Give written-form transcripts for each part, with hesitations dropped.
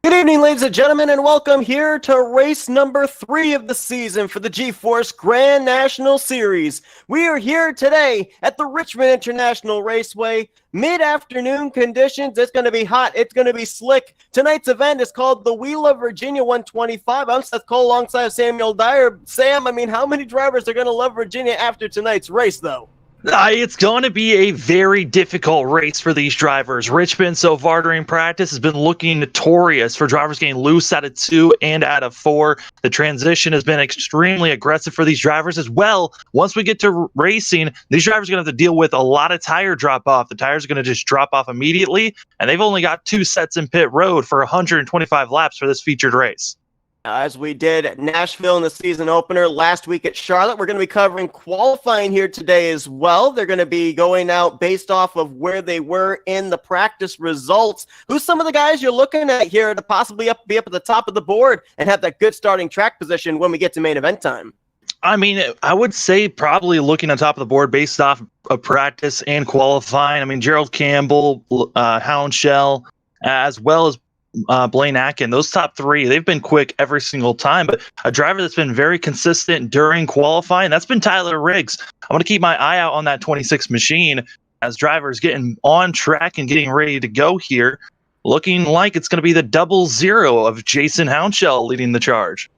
Good evening, ladies and gentlemen, and welcome here to race number 3 of the season for the G-Force Grand National Series. We are here today at the Richmond International Raceway. Mid-afternoon conditions. It's going to be hot. It's going to be slick. Tonight's event is called the We Love Virginia 125. I'm Seth Cole alongside Samuel Dyer. Sam, how many drivers are going to love Virginia after tonight's race, though? It's going to be a very difficult race for these drivers. Richmond so far during practice has been looking notorious for drivers getting loose out of 2 and out of 4. The transition has been extremely aggressive for these drivers as well. Once we get to racing, these drivers are going to have to deal with a lot of tire drop off. The tires are going to just drop off immediately, and they've only got 2 sets in pit road for 125 laps for this featured race. As we did at Nashville in the season opener, last week at Charlotte, we're going to be covering qualifying here today as well. They're going to be going out based off of where they were in the practice results. Who's some of the guys you're looking at here to possibly be up at the top of the board and have that good starting track position when we get to main event time? I would say probably looking on top of the board based off of practice and qualifying. Gerald Campbell, Houndshell, as well as Blaine Atkin, those top 3, they've been quick every single time, but a driver that's been very consistent during qualifying, that's been Tyler Riggs. I'm going to keep my eye out on that 26 machine as drivers getting on track and getting ready to go here, looking like it's going to be the 00 of Jason Houndshell leading the charge.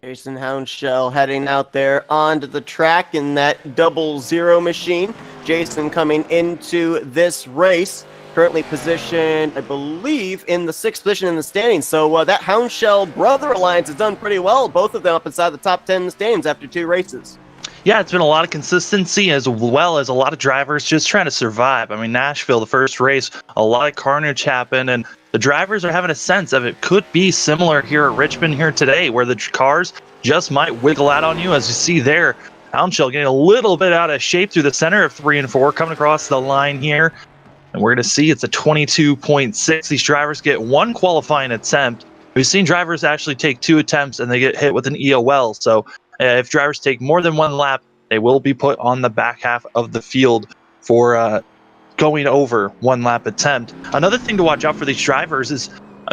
Jason Houndshell heading out there onto the track in that 00 machine. Jason coming into this race. Currently positioned, I believe, in the 6th position in the standings. So that Houndshell brother alliance has done pretty well. Both of them up inside the top 10 in the standings after 2 races. Yeah, it's been a lot of consistency as well as a lot of drivers just trying to survive. Nashville, the first race, a lot of carnage happened, and the drivers are having a sense of it could be similar here at Richmond here today, where the cars just might wiggle out on you, as you see there. Houndshell getting a little bit out of shape through the center of 3 and 4, coming across the line here. And we're going to see it's a 22.6. These drivers get 1 qualifying attempt. We've seen drivers actually take 2 attempts and they get hit with an EOL. So if drivers take more than 1 lap, they will be put on the back half of the field for going over 1 lap attempt. Another thing to watch out for these drivers is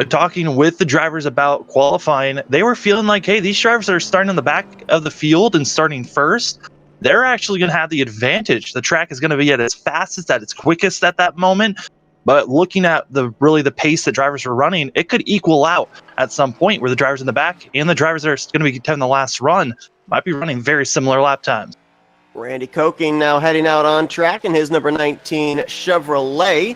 talking with the drivers about qualifying. They were feeling like, hey, these drivers are starting on the back of the field and starting first. They're actually going to have the advantage. The track is going to be at its fastest, at its quickest at that moment. But looking at the pace that drivers are running, it could equal out at some point where the drivers in the back and the drivers that are going to be having the last run might be running very similar lap times. Randy Kokin now heading out on track in his number 19 Chevrolet.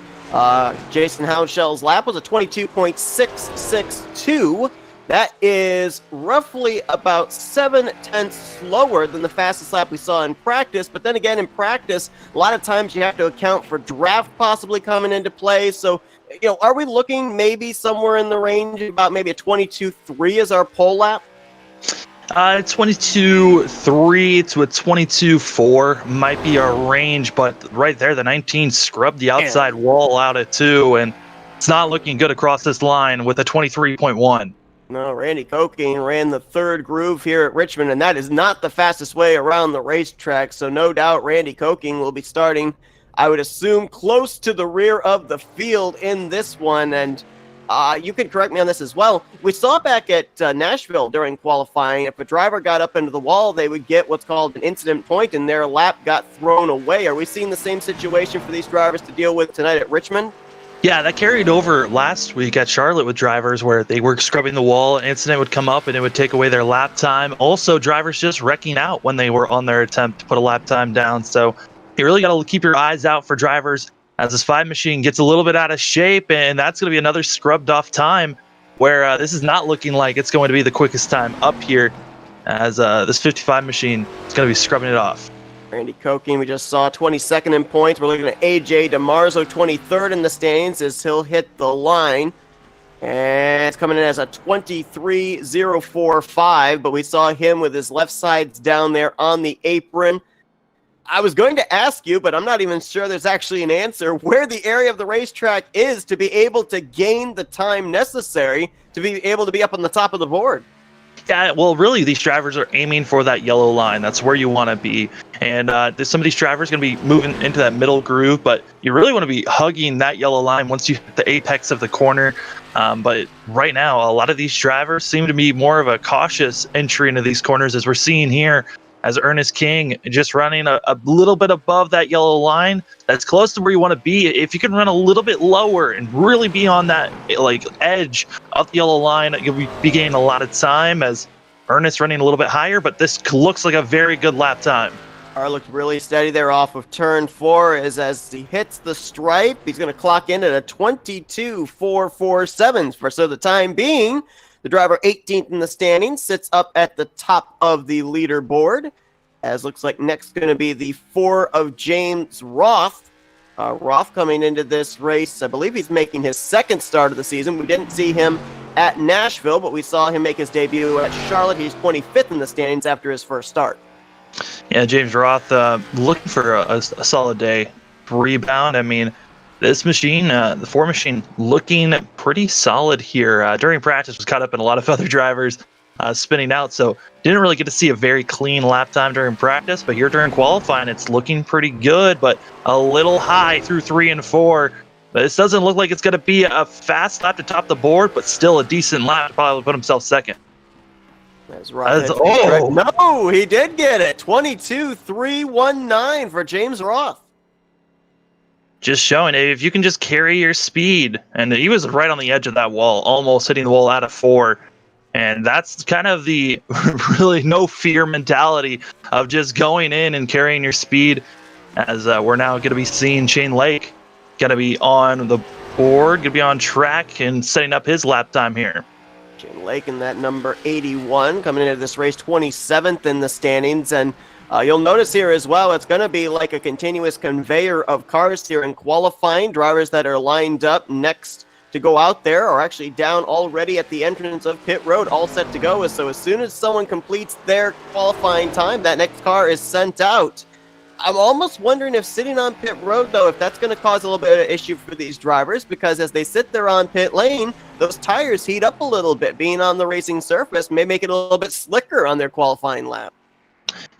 Jason Houndshell's lap was a 22.662. That is roughly about 7/10 slower than the fastest lap we saw in practice. But then again, in practice, a lot of times you have to account for draft possibly coming into play. So, are we looking maybe somewhere in the range of about maybe a 22.3 as our pole lap? 22.3 to a 22.4 might be our range, but right there, the 19 scrubbed the outside wall out at 2, and it's not looking good across this line with a 23.1. No, Randy Kokin ran the 3rd groove here at Richmond, and that is not the fastest way around the racetrack. So no doubt Randy Kokin will be starting, I would assume, close to the rear of the field in this one. And you can correct me on this as well. We saw back at Nashville during qualifying, if a driver got up into the wall, they would get what's called an incident point, and their lap got thrown away. Are we seeing the same situation for these drivers to deal with tonight at Richmond? Yeah, that carried over last week at Charlotte with drivers where they were scrubbing the wall, an incident would come up and it would take away their lap time. Also, drivers just wrecking out when they were on their attempt to put a lap time down. So you really got to keep your eyes out for drivers as this 5 machine gets a little bit out of shape, and that's going to be another scrubbed off time where this is not looking like it's going to be the quickest time up here as this 55 machine is going to be scrubbing it off. Randy Kokin, we just saw 22nd in points. We're looking at AJ DeMarzo, 23rd in the standings as he'll hit the line. And it's coming in as a 23.045, but we saw him with his left sides down there on the apron. I was going to ask you, but I'm not even sure there's actually an answer, where the area of the racetrack is to be able to gain the time necessary to be able to be up on the top of the board. Yeah, well, really, these drivers are aiming for that yellow line. That's where you want to be. And some of these drivers going to be moving into that middle groove, but you really want to be hugging that yellow line once you hit the apex of the corner. But right now, a lot of these drivers seem to be more of a cautious entry into these corners, as we're seeing here, as Ernest King just running a little bit above that yellow line. That's close to where you want to be. If you can run a little bit lower and really be on that like edge of the yellow line, you'll be gaining a lot of time, as Ernest running a little bit higher, but this looks like a very good lap time. Car looked really steady there off of turn 4 as he hits the stripe. He's going to clock in at a 22.447 for the time being. The driver 18th in the standings sits up at the top of the leaderboard, as looks like next going to be the 4 of James Roth. Roth coming into this race, I believe he's making his second start of the season. We didn't see him at Nashville, but we saw him make his debut at Charlotte. He's 25th in the standings after his first start. Yeah, James Roth looking for a solid day. Rebound, I mean, this machine, the 4 machine, looking pretty solid here. During practice, was caught up in a lot of other drivers spinning out, so didn't really get to see a very clean lap time during practice. But here during qualifying, it's looking pretty good, but a little high through 3 and 4. But this doesn't look like it's going to be a fast lap to top the board, but still a decent lap to probably put himself second. No, he did get it. 22.319 for James Roth. Just showing if you can just carry your speed. And he was right on the edge of that wall, almost hitting the wall out of 4. And that's kind of the really no fear mentality of just going in and carrying your speed, as we're now going to be seeing Shane Lake going to be on the board, going to be on track and setting up his lap time here. Shane Lake in that number 81 coming into this race 27th in the standings. And you'll notice here as well, it's going to be like a continuous conveyor of cars here in qualifying. Drivers that are lined up next to go out there are actually down already at the entrance of pit road, all set to go. So as soon as someone completes their qualifying time, that next car is sent out. I'm almost wondering if sitting on pit road, though, if that's going to cause a little bit of issue for these drivers, because as they sit there on pit lane, those tires heat up a little bit. Being on the racing surface may make it a little bit slicker on their qualifying lap.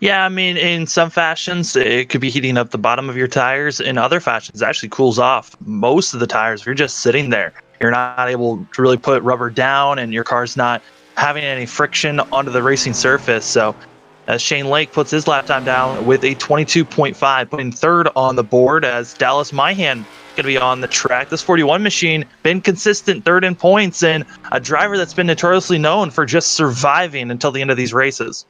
Yeah, I mean, in some fashions, it could be heating up the bottom of your tires. In other fashions, it actually cools off most of the tires. If you're just sitting there, you're not able to really put rubber down, and your car's not having any friction onto the racing surface. So as Shane Lake puts his lap time down with a 22.5, putting third on the board, as Dallas Myhan going to be on the track. This 41 machine been consistent third in points, and a driver that's been notoriously known for just surviving until the end of these races.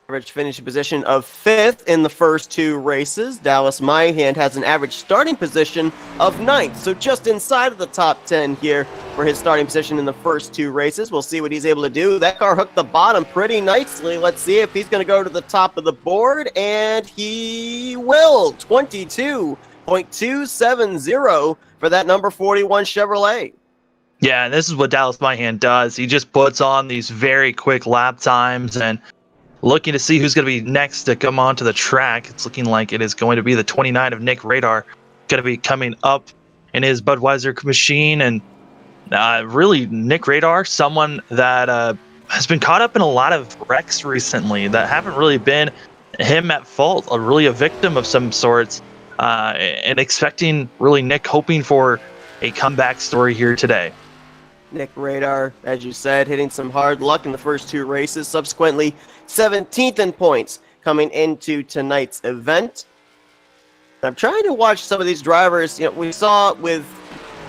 Average finishing position of 5th in the first 2 races. Dallas Myhan has an average starting position of 9th, so just inside of the top 10 here for his starting position in the first 2 races. We'll see what he's able to do. That car hooked the bottom pretty nicely. Let's see if he's going to go to the top of the board, and he will. 22.270 for that number 41 Chevrolet. Yeah, and this is what Dallas Myhan does. He just puts on these very quick lap times, and looking to see who's going to be next to come onto the track. It's looking like it is going to be the 29 of Nick Radar, going to be coming up in his Budweiser machine. And really, Nick Radar, someone that has been caught up in a lot of wrecks recently that haven't really been him at fault, really a victim of some sorts, and expecting really Nick hoping for a comeback story here today. Nick Radar, as you said, hitting some hard luck in the first 2 races, subsequently 17th in points coming into tonight's event. I'm trying to watch some of these drivers. We saw with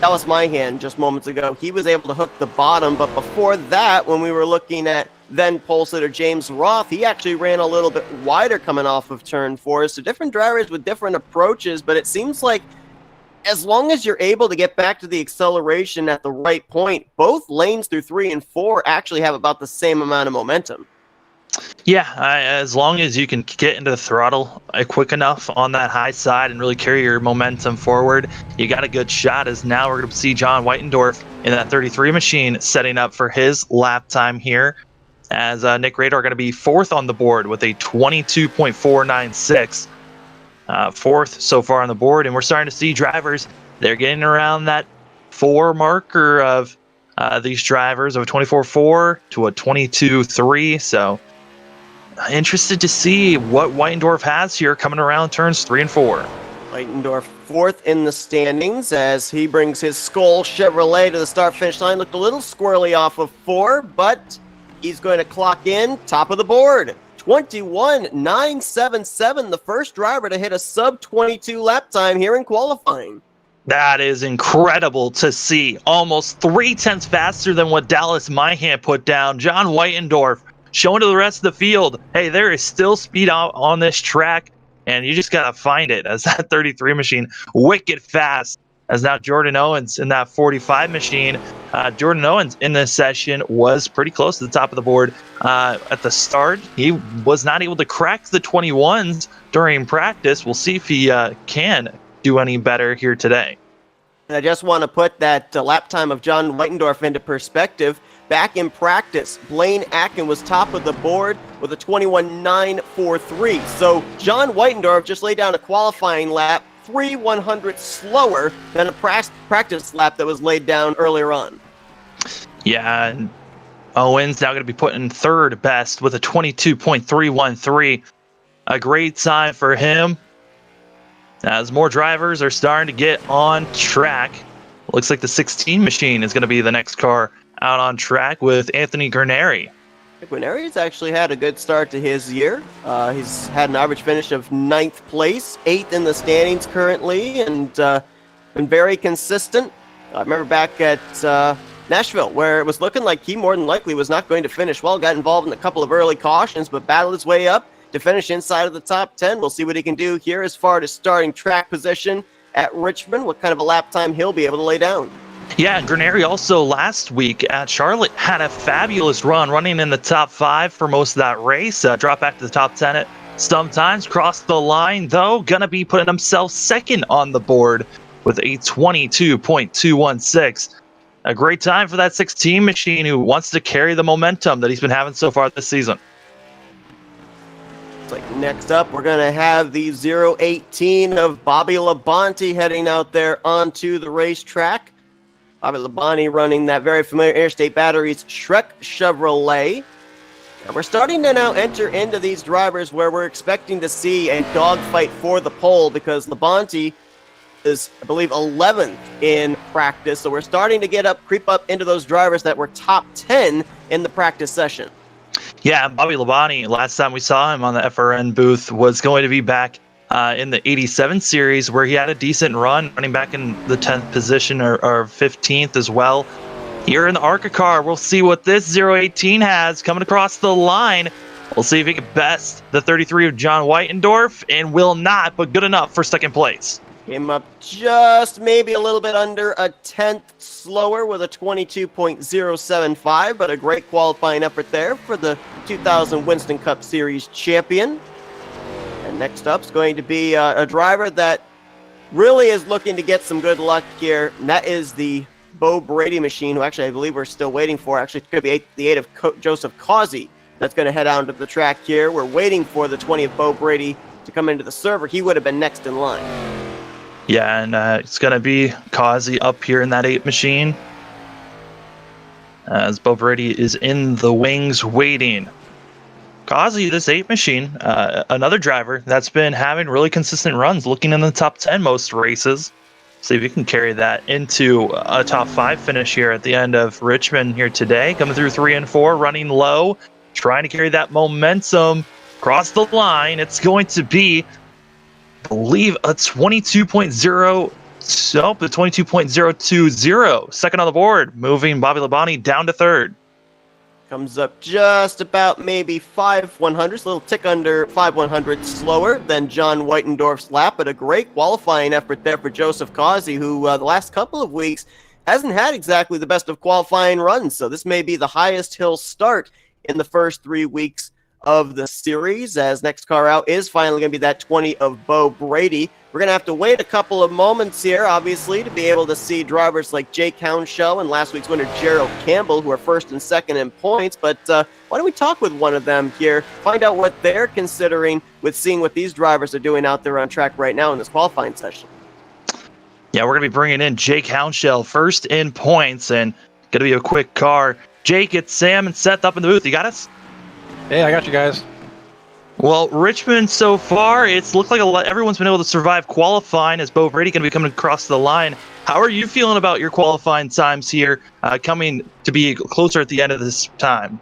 Dallas Myhan just moments ago, he was able to hook the bottom, but before that, when we were looking at then pole sitter James Roth, he actually ran a little bit wider coming off of turn 4. So different drivers with different approaches, but it seems like as long as you're able to get back to the acceleration at the right point, both lanes through 3 and 4 actually have about the same amount of momentum. Yeah, as long as you can get into the throttle quick enough on that high side and really carry your momentum forward, you got a good shot. As now we're going to see John Whitendorf in that 33 machine setting up for his lap time here, as Nick Radar going to be 4th on the board with a 22.496. 4th so far on the board, and we're starting to see drivers, they're getting around that 4 marker of these drivers of a 24.4 to a 22.3. So interested to see what Weitendorf has here coming around turns 3 and 4. Weitendorf fourth in the standings as he brings his Skoll Chevrolet to the start-finish line. Looked a little squirrely off of 4, but he's going to clock in top of the board. 21.977, the first driver to hit a sub-22 lap time here in qualifying. That is incredible to see. Almost 0.3 faster than what Dallas Myhan put down. John Weitendorf showing to the rest of the field, hey, there is still speed out on this track, and you just got to find it, as that 33 machine, wicked fast. As now Jordan Owens in that 45 machine. Jordan Owens in this session was pretty close to the top of the board at the start. He was not able to crack the 21s during practice. We'll see if he can do any better here today. And I just want to put that lap time of John Weitendorf into perspective. Back in practice, Blaine Atkin was top of the board with a 21.943. So John Weitendorf just laid down a qualifying lap 3/100 slower than a practice lap that was laid down earlier on. Yeah, and Owens now going to be put in third best with a 22.313. A great sign for him as more drivers are starting to get on track. Looks like the 16 machine is going to be the next car out on track with Anthony Guarneri. Guarneri's actually had a good start to his year. He's had an average finish of 9th place, 8th in the standings currently, and been very consistent. I remember back at Nashville, where it was looking like he more than likely was not going to finish well. Got involved in a couple of early cautions, but battled his way up to finish inside of the top 10. We'll see what he can do here as far as starting track position at Richmond, what kind of a lap time he'll be able to lay down. Yeah, Guarneri also last week at Charlotte had a fabulous run, running in the top 5 for most of that race. Dropped back to the top 10 at some times, crossed the line, though, going to be putting himself second on the board with a 22.216. A great time for that 16 machine who wants to carry the momentum that he's been having so far this season. Like next up, we're going to have the 018 of Bobby Labonte heading out there onto the racetrack. Bobby Labonte running that very familiar Interstate Batteries Shrek Chevrolet. And we're starting to now enter into these drivers where we're expecting to see a dogfight for the pole, because Labonte is, I believe, 11th in practice. So we're starting to creep up into those drivers that were top 10 in the practice session. Yeah, Bobby Labonte, last time we saw him on the FRN booth, was going to be back in the 87 series, where he had a decent run, running back in the 10th position or 15th as well. Here in the ARCA car, we'll see what this 018 has coming across the line. We'll see if he can best the 33 of John Weitendorf, and will not, but good enough for second place. Came up just maybe a little bit under a 10th slower with a 22.075, but a great qualifying effort there for the 2000 Winston Cup Series champion. And next up is going to be a driver that really is looking to get some good luck here, and that is the Bo Brady machine, who actually I believe we're still waiting for. Actually, it could be the 8 of Joseph Causey that's going to head out to the track here. We're waiting for the 20 of Bo Brady to come into the server. He would have been next in line. Yeah, and it's going to be Causey up here in that 8 machine, as Bo Brady is in the wings waiting. Causey, this 8 machine, another driver that's been having really consistent runs, looking in the top 10 most races. See if we can carry that into a top 5 finish here at the end of Richmond here today. Coming through 3 and 4, running low, trying to carry that momentum across the line. It's going to be, I believe, a 22.0. So the 22.020. Second on the board, moving Bobby Labonte down to third. Comes up just about maybe 5/100s, a little tick under 5/100 slower than John Weitendorf's lap, but a great qualifying effort there for Joseph Causey, who the last couple of weeks hasn't had exactly the best of qualifying runs. So this may be the highest he'll start in the first 3 weeks of the series, as next car out is finally going to be that 20 of Bo Brady. We're going to have to wait a couple of moments here, obviously, to be able to see drivers like Jake Hounshell and last week's winner Gerald Campbell, who are first and second in points. But why don't we talk with one of them here, find out what they're considering with seeing what these drivers are doing out there on track right now in this qualifying session. Yeah, we're going to be bringing in Jake Hounshell first in points, and Gonna be a quick car. Jake, it's Sam and Seth up in the booth. You got us? Hey, I got you guys. Well, Richmond so far, it's looked like everyone's been able to survive qualifying as Bo Brady going to be coming across the line. How are you feeling about your qualifying times here, coming to be closer at the end of this time?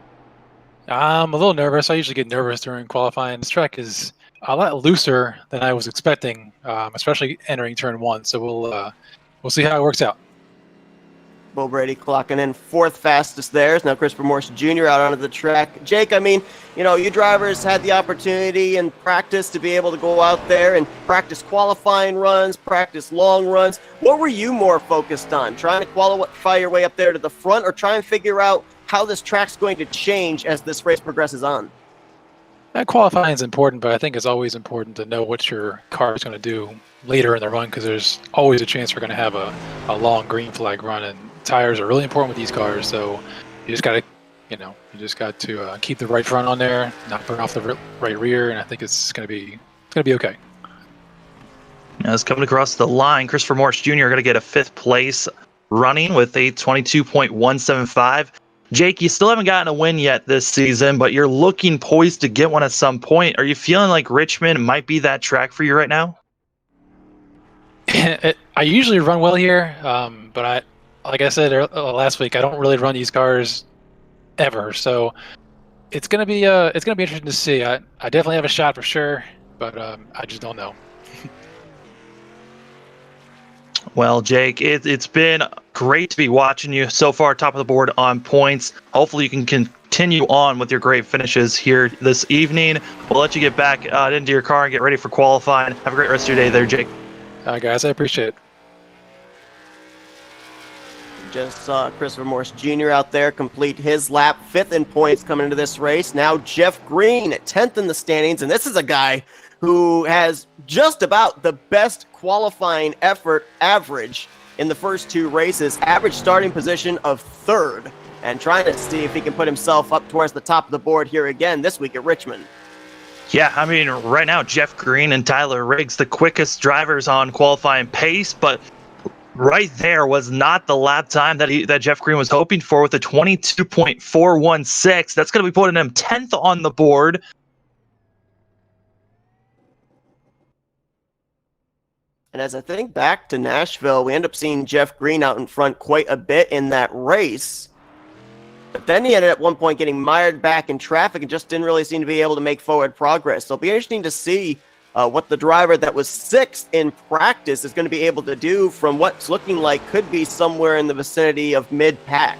I'm a little nervous. I usually get nervous during qualifying. This track is a lot looser than I was expecting, especially entering turn 1. So we'll see how it works out. Bo Brady clocking in 4th fastest there. Now Christopher Morse Jr. out onto the track. Jake, I mean, you drivers had the opportunity and practice to be able to go out there and practice qualifying runs, practice long runs. What were you more focused on? Trying to qualify your way up there to the front, or try and figure out how this track's going to change as this race progresses on? Qualifying is important, but I think it's always important to know what your car is going to do later in the run, because there's always a chance we're going to have a long green flag run, and tires are really important with these cars. So you just got to keep the right front on there, not burn off the right rear, and I think it's going to be okay. Now it's coming across the line. Christopher Morse Jr. going to get a 5th place running with a 22.175. Jake, you still haven't gotten a win yet this season, but you're looking poised to get one at some point. Are you feeling like Richmond might be that track for you right now? I usually run well here, but like I said last week, I don't really run these cars ever. So it's gonna be interesting to see. I definitely have a shot for sure, but I just don't know. Well, Jake, it's been great to be watching you so far, top of the board on points. Hopefully you can continue on with your great finishes here this evening. We'll let you get back into your car and get ready for qualifying. Have a great rest of your day there, Jake. All right, guys, I appreciate it. Just saw Christopher Morse Jr. out there complete his lap, 5th in points coming into this race. Now Jeff Green at 10th in the standings, and this is a guy who has just about the best qualifying effort average in the first 2 races. Average starting position of 3rd, and trying to see if he can put himself up towards the top of the board here again this week at Richmond. Yeah, I mean, right now, Jeff Green and Tyler Riggs, the quickest drivers on qualifying pace, but right there was not the lap time that Jeff Green was hoping for with a 22.416. That's going to be putting him 10th on the board. And as I think back to Nashville, we end up seeing Jeff Green out in front quite a bit in that race. But then he ended at one point getting mired back in traffic and just didn't really seem to be able to make forward progress. So it'll be interesting to see what the driver that was 6th in practice is going to be able to do from what's looking like could be somewhere in the vicinity of mid-pack.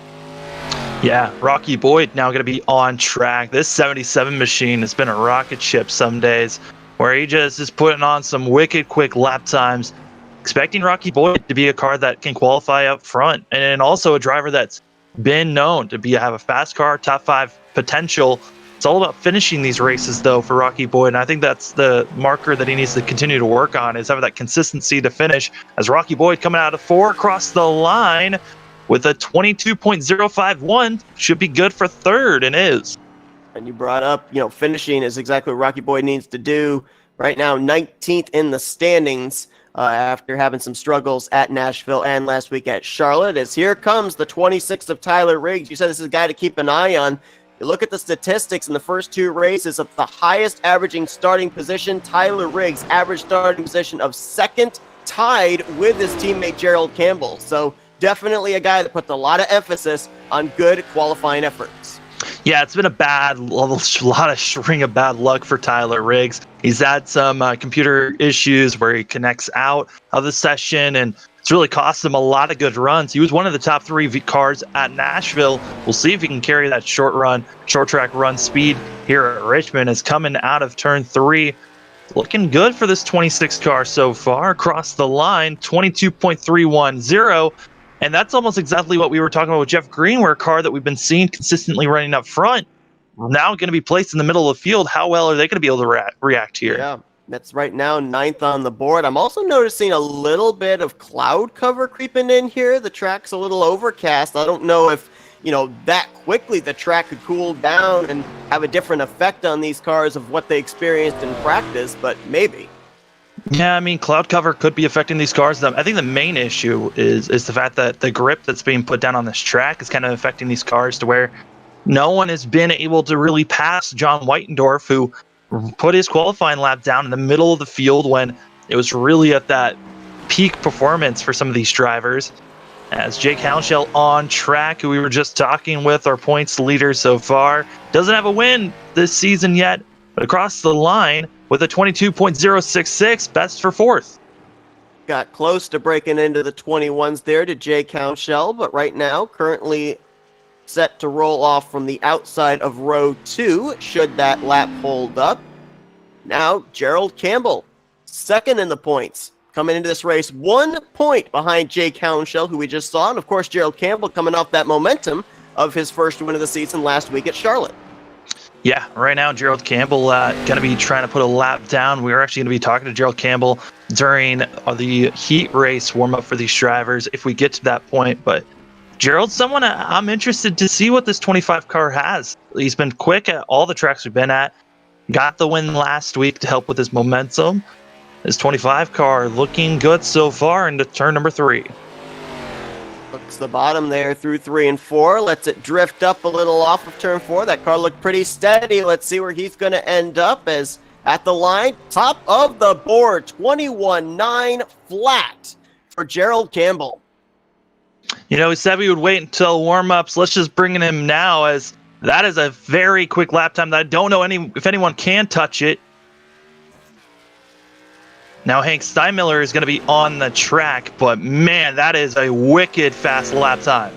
Yeah, Rocky Boyd now going to be on track. This 77 machine has been a rocket ship some days, where he just is putting on some wicked quick lap times. Expecting Rocky Boyd to be a car that can qualify up front, and also a driver that's been known to have a fast car, top 5 potential. It's all about finishing these races, though, for Rocky Boyd, and I think that's the marker that he needs to continue to work on, is having that consistency to finish. As Rocky Boyd coming out of 4 across the line with a 22.051, should be good for 3rd, and is. And you brought up, finishing is exactly what Rocky Boyd needs to do. Right now, 19th in the standings after having some struggles at Nashville and last week at Charlotte. As here comes the 26th of Tyler Riggs. You said this is a guy to keep an eye on. You look at the statistics in the first 2 races of the highest averaging starting position. Tyler Riggs, average starting position of 2nd, tied with his teammate Gerald Campbell. So definitely a guy that puts a lot of emphasis on good qualifying efforts. Yeah, it's been a lot of string of bad luck for Tyler Riggs. He's had some computer issues where he connects out of the session, and it's really cost him a lot of good runs. He was one of the top 3 cars at Nashville. We'll see if he can carry that short track run speed here at Richmond. Is coming out of turn 3. Looking good for this 26 car so far. Across the line, 22.310. And that's almost exactly what we were talking about with Jeff Green, where a car that we've been seeing consistently running up front, now going to be placed in the middle of the field. How well are they going to be able to react here? Yeah, that's right now 9th on the board. I'm also noticing a little bit of cloud cover creeping in here. The track's a little overcast. I don't know if, that quickly the track could cool down and have a different effect on these cars of what they experienced in practice, but maybe. Yeah, I mean, cloud cover could be affecting these cars. I think the main issue is the fact that the grip that's being put down on this track is kind of affecting these cars to where no one has been able to really pass John Whitendorf, who put his qualifying lap down in the middle of the field when it was really at that peak performance for some of these drivers. As Jake Hounshell on track, who we were just talking with, our points leader so far, doesn't have a win this season yet, but across the line with a 22.066, best for fourth. Got close to breaking into the 21s there to Jake Hounshell, but right now, currently set to roll off from the outside of row 2, should that lap hold up. Now, Gerald Campbell, second in the points, coming into this race, 1 point behind Jake Hounshell, who we just saw, and of course, Gerald Campbell coming off that momentum of his first win of the season last week at Charlotte. Yeah, right now, Gerald Campbell going to be trying to put a lap down. We're actually going to be talking to Gerald Campbell during the heat race warm-up for these drivers if we get to that point, but Gerald's someone I'm interested to see what this 25 car has. He's been quick at all the tracks we've been at. Got the win last week to help with his momentum. His 25 car looking good so far into turn number 3. Looks the bottom there through 3 and 4. Lets it drift up a little off of turn 4. That car looked pretty steady. Let's see where he's going to end up as at the line. Top of the board, 21.9 flat for Gerald Campbell. You know, he said we would wait until warm-ups. Let's just bring in him now, as that is a very quick lap time that I don't know if anyone can touch it. Now Hank Steinmiller is going to be on the track, but man, that is a wicked fast lap time.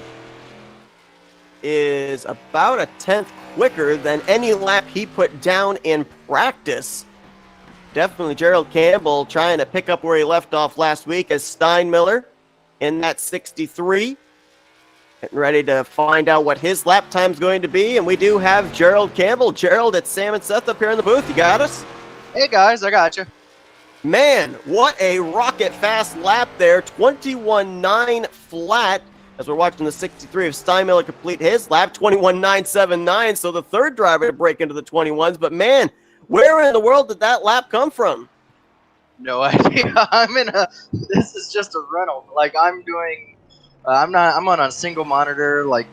Is about a 10th quicker than any lap he put down in practice. Definitely Gerald Campbell trying to pick up where he left off last week as Steinmiller in that 63. Getting ready to find out what his lap time's going to be, and we do have Gerald Campbell. Gerald, it's Sam and Seth up here in the booth. You got us? Hey guys, I got you. Man, what a rocket fast lap there. 21.9 flat as we're watching the 63 of Steinmiller complete his lap. 21.979, so the third driver to break into the 21s. But man, where in the world did that lap come from? No idea. This is just a rental. Like I'm doing, I'm on a single monitor. Like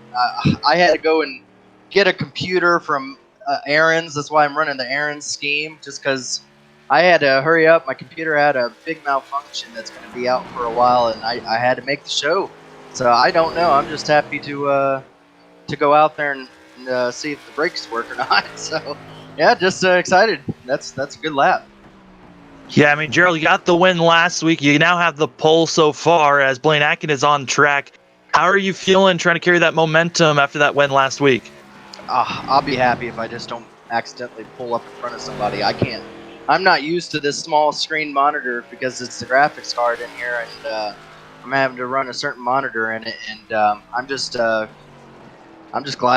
I had to go and get a computer from Aaron's. That's why I'm running the Aaron's scheme, just because I had to hurry up. My computer had a big malfunction that's going to be out for a while, and I had to make the show. So I don't know. I'm just happy to go out there and see if the brakes work or not. So yeah, just excited. That's a good lap. Yeah, I mean, Gerald, you got the win last week. You now have the pole so far as Blaine Atkin is on track. How are you feeling trying to carry that momentum after that win last week? I'll be happy if I just don't accidentally pull up in front of somebody. I can't. I'm not used to this small screen monitor because it's the graphics card in here, and I'm having to run a certain monitor in it. And I'm just glad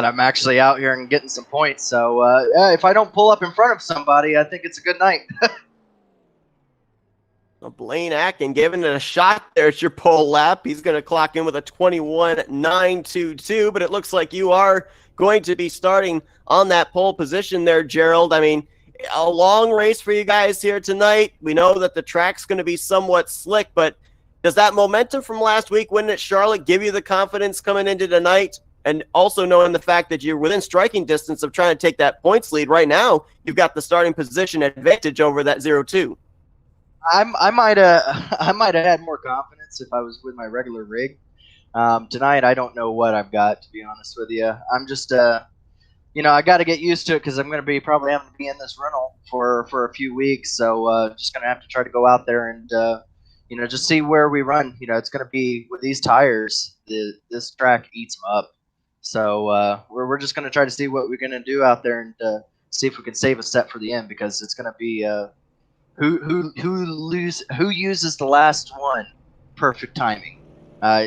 I'm actually out here and getting some points. So if I don't pull up in front of somebody, I think it's a good night. Well, Blaine Atkin giving it a shot there at your pole lap. He's going to clock in with a 21.922, but it looks like you are going to be starting on that pole position there, Gerald. I mean, a long race for you guys here tonight. We know that the track's going to be somewhat slick, but does that momentum from last week winning at Charlotte give you the confidence coming into tonight? And also knowing the fact that you're within striking distance of trying to take that points lead right now, you've got the starting position advantage over that 0-2. I might have had more confidence if I was with my regular rig. Tonight, I don't know what I've got, to be honest with you. I'm just I got to get used to it because I'm going to be probably having to be in this rental for a few weeks. So just going to have to try to go out there and, just see where we run. It's going to be with these tires, this track eats them up. So we're just going to try to see what we're going to do out there and see if we can save a set for the end, because it's going to be who uses the last one, perfect timing.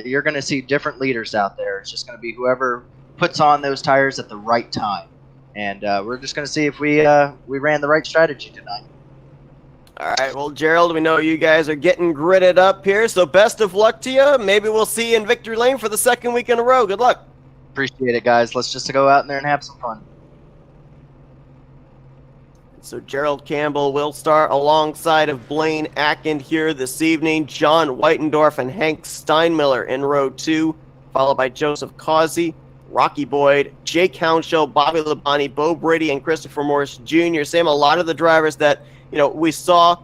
You're going to see different leaders out there. It's just going to be whoever puts on those tires at the right time, and we're just going to see if we ran the right strategy tonight. All right, well, Gerald, we know you guys are getting gritted up here, so best of luck to you. Maybe we'll see you in victory lane for the second week in a row. Good luck. Appreciate it, guys. Let's just go out in there and have some fun. So Gerald Campbell will start alongside of Blaine Atkin here this evening. John Whitendorf and Hank Steinmiller in row 2, followed by Joseph Causey, Rocky Boyd, Jake Hounshell, Bobby Labonte, Bo Brady, and Christopher Morris Jr. Sam, a lot of the drivers that we saw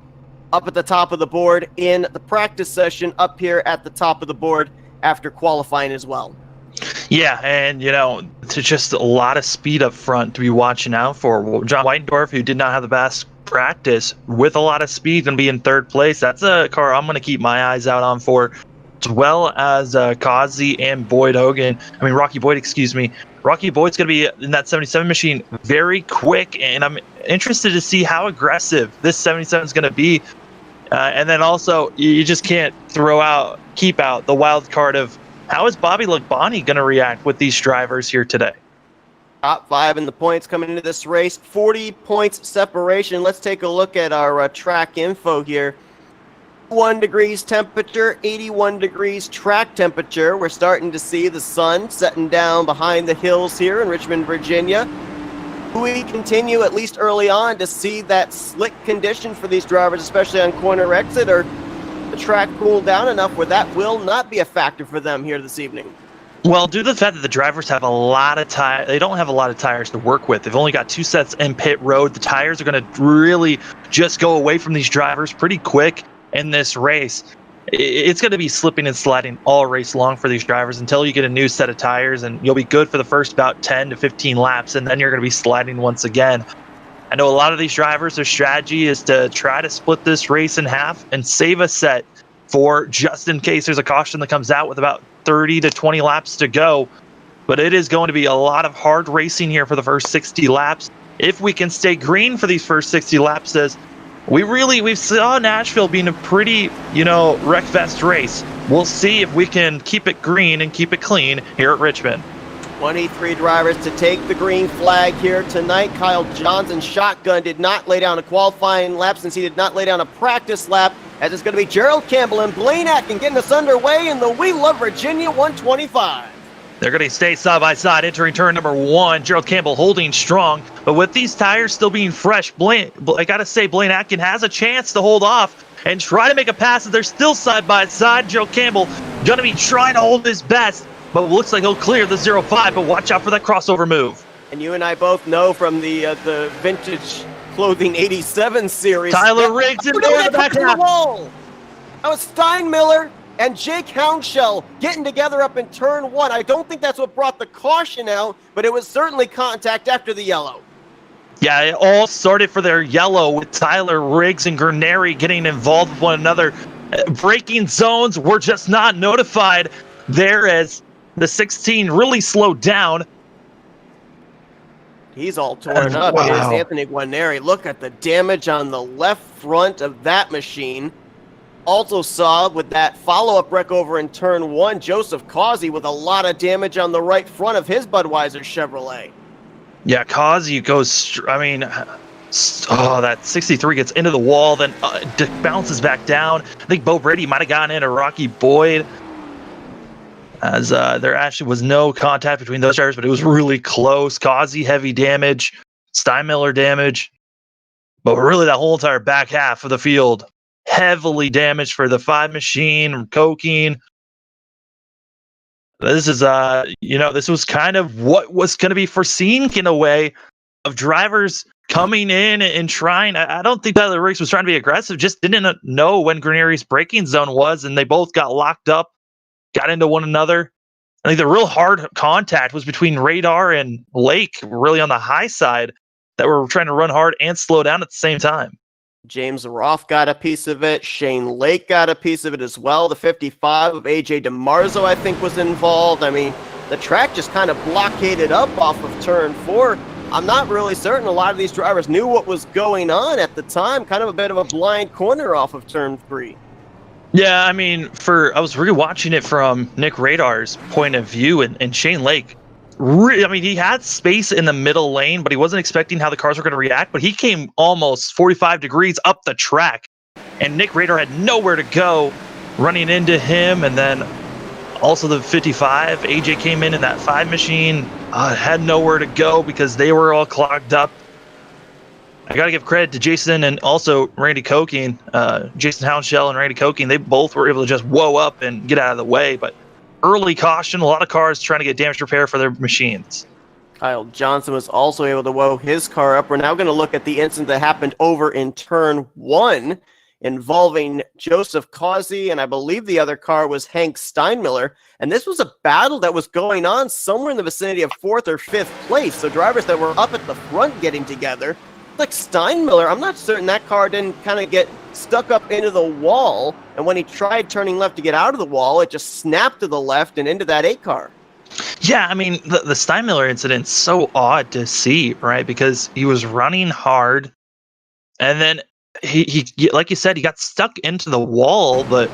up at the top of the board in the practice session up here at the top of the board after qualifying as well. Yeah, and to just a lot of speed up front to be watching out for. John Whitendorf, who did not have the best practice, with a lot of speed, going to be in 3rd place. That's a car I'm going to keep my eyes out on for, as well as Causey and Rocky Boyd, excuse me. Rocky Boyd's going to be in that 77 machine very quick, and I'm interested to see how aggressive this 77 is going to be. And then also, you just can't keep out the wild card of how is Bobby Labonte going to react with these drivers here today? Top 5 in the points coming into this race, 40 points separation. Let's take a look at our track info here. 1 degrees temperature, 81 degrees track temperature. We're starting to see the sun setting down behind the hills here in Richmond, Virginia. We continue, at least early on, to see that slick condition for these drivers, especially on corner exit, or the track cooled down enough where that will not be a factor for them here this evening. Well, due to the fact that the drivers have a lot of tires, they don't have a lot of tires to work with. They've only got 2 sets in pit road. The tires are going to really just go away from these drivers pretty quick in this race. It's going to be slipping and sliding all race long for these drivers until you get a new set of tires, and you'll be good for the first about 10 to 15 laps, and then you're going to be sliding once again. I know a lot of these drivers, their strategy is to try to split this race in half and save a set for just in case there's a caution that comes out with about 30 to 20 laps to go. But it is going to be a lot of hard racing here for the first 60 laps. If we can stay green for these first 60 laps, as we saw Nashville being a pretty, wreck-fest race. We'll see if we can keep it green and keep it clean here at Richmond. 23 drivers to take the green flag here tonight. Kyle Johnson's shotgun did not lay down a qualifying lap, since he did not lay down a practice lap, as it's going to be Gerald Campbell and Blaine Atkin getting us underway in the We Love Virginia 125. They're going to stay side by side entering turn number 1. Gerald Campbell holding strong, but with these tires still being fresh, I got to say Blaine Atkin has a chance to hold off and try to make a pass. They're still side by side. Gerald Campbell going to be trying to hold his best, but looks like he'll clear the 0-5, but watch out for that crossover move. And you and I both know from the Vintage Clothing 87 series, Tyler Riggs in the back half. That was Steinmiller and Jake Hounshell getting together up in turn 1. I don't think that's what brought the caution out, but it was certainly contact after the yellow. Yeah, it all started for their yellow with Tyler Riggs and Gurneri getting involved with one another. Braking zones were just not notified there as the 16 really slowed down. He's all torn up. Wow. Here's Anthony Guarneri. Look at the damage on the left front of that machine. Also saw with that follow-up wreck over in turn 1, Joseph Causey with a lot of damage on the right front of his Budweiser Chevrolet. Yeah, Causey goes, that 63 gets into the wall, then bounces back down. I think Bo Brady might have gotten into Rocky Boyd, as there actually was no contact between those drivers, but it was really close. Causey heavy damage, Steinmiller damage, but really that whole entire back half of the field heavily damaged for the 5 machine, Kokin. This is, this was kind of what was going to be foreseen in a way of drivers coming in and trying. I don't think Tyler Riggs was trying to be aggressive, just didn't know when Gurneri's braking zone was, and they both got locked up, got into one another. I think the real hard contact was between Radar and Lake, really on the high side, that were trying to run hard and slow down at the same time. James Roth got a piece of it. Shane Lake got a piece of it as well. The 55 of AJ DeMarzo, I think, was involved. I mean, the track just kind of blockaded up off of turn 4. I'm not really certain a lot of these drivers knew what was going on at the time. Kind of a bit of a blind corner off of turn 3. Yeah, I mean, I was rewatching it from Nick Radar's point of view, and Shane Lake, he had space in the middle lane, but he wasn't expecting how the cars were going to react. But he came almost 45 degrees up the track, and Nick Radar had nowhere to go, running into him. And then also the 55, AJ came in that 5 machine, had nowhere to go because they were all clogged up. I got to give credit to Jason and also Randy Kokin, Jason Houndshell and Randy Kokin. They both were able to just whoa up and get out of the way. But early caution, a lot of cars trying to get damage repair for their machines. Kyle Johnson was also able to woe his car up. We're now going to look at the incident that happened over in turn 1 involving Joseph Causey, and I believe the other car was Hank Steinmiller. And this was a battle that was going on somewhere in the vicinity of 4th or 5th place. So drivers that were up at the front getting together. Like Steinmiller, I'm not certain that car didn't kind of get stuck up into the wall. And when he tried turning left to get out of the wall, it just snapped to the left and into that 8 car. Yeah, I mean, the Steinmiller incident's so odd to see, right? Because he was running hard, and then he like you said, he got stuck into the wall, but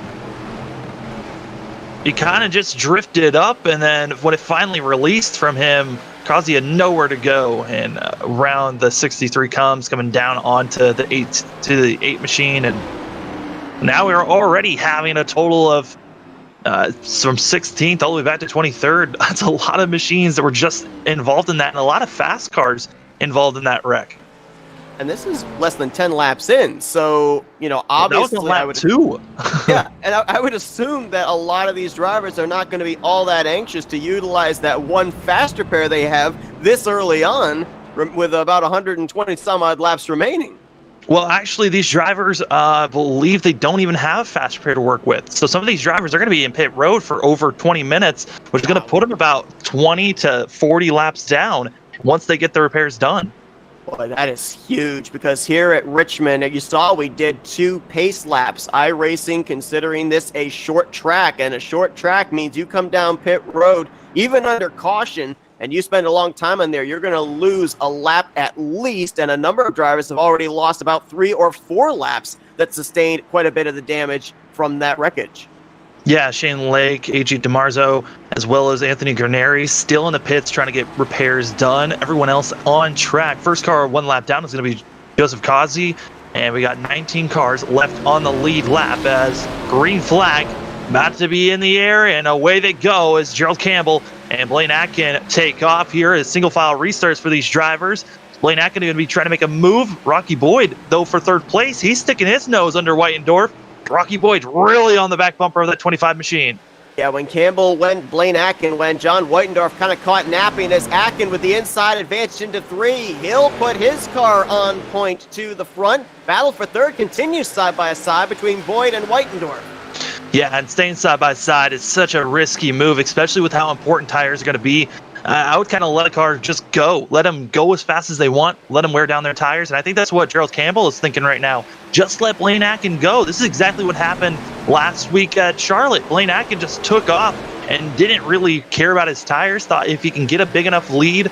he kind of just drifted up, and then when it finally released from him, Causey had nowhere to go, and around the 63 comes coming down onto the 8 machine, and now we're already having a total of from 16th all the way back to 23rd. That's a lot of machines that were just involved in that, and a lot of fast cars involved in that wreck. And this is less than 10 laps in, so, you know, obviously that was lap 2. Yeah, and I would assume that a lot of these drivers are not going to be all that anxious to utilize that one fast repair they have this early on with about 120 some odd laps remaining. Well, actually, these drivers believe they don't even have fast repair to work with. So some of these drivers are going to be in pit road for over 20 minutes, which is going to put them about 20 to 40 laps down once they get the repairs done. Boy, that is huge, because here at Richmond, you saw we did 2 pace laps. iRacing considering this a short track, and a short track means you come down pit road, even under caution, and you spend a long time on there, you're going to lose a lap at least, and a number of drivers have already lost about 3 or 4 laps that sustained quite a bit of the damage from that wreckage. Yeah, Shane Lake, A.G. DiMarzo, as well as Anthony Garneri, still in the pits trying to get repairs done. Everyone else on track. First car 1 lap down is going to be Joseph Causey, and we got 19 cars left on the lead lap as green flag about to be in the air, and away they go as Gerald Campbell and Blaine Atkin take off here as single file restarts for these drivers. Blaine Atkin going to be trying to make a move. Rocky Boyd, though, for 3rd place. He's sticking his nose under Whitendorf. Rocky Boyd's really on the back bumper of that 25 machine. Yeah, when Campbell went, Blaine Atkin went, John Whitendorf kind of caught napping as Atkin with the inside advanced into 3. He'll put his car on point to the front. Battle for 3rd continues side by side between Boyd and Whitendorf. Yeah, and staying side by side is such a risky move, especially with how important tires are going to be. I would kind of let a car just go. Let them go as fast as they want. Let them wear down their tires. And I think that's what Gerald Campbell is thinking right now. Just let Blaine Atkin go. This is exactly what happened last week at Charlotte. Blaine Atkin just took off and didn't really care about his tires. Thought if he can get a big enough lead,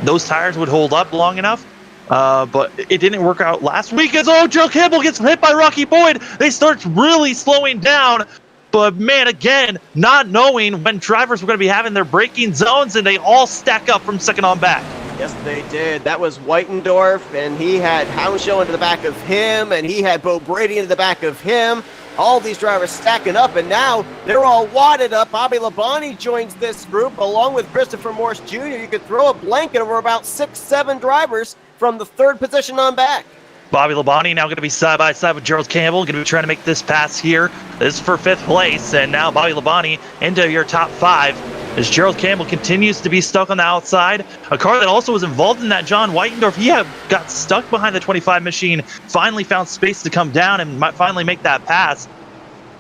those tires would hold up long enough. But it didn't work out last week as, Gerald Campbell gets hit by Rocky Boyd. They start really slowing down. But, man, again, not knowing when drivers were going to be having their braking zones, and they all stack up from second on back. Yes, they did. That was Whitendorf, and he had Houndshell into the back of him, and he had Bo Brady into the back of him. All these drivers stacking up, and now they're all wadded up. Bobby Labonte joins this group, along with Christopher Morse Jr. You could throw a blanket over about 6-7 drivers from the 3rd position on back. Bobby Labonte now going to be side by side with Gerald Campbell, going to be trying to make this pass here. This is for 5th place, and now Bobby Labonte into your top 5 as Gerald Campbell continues to be stuck on the outside. A car that also was involved in that, John Whitendorf, he got stuck behind the 25 machine, finally found space to come down and might finally make that pass.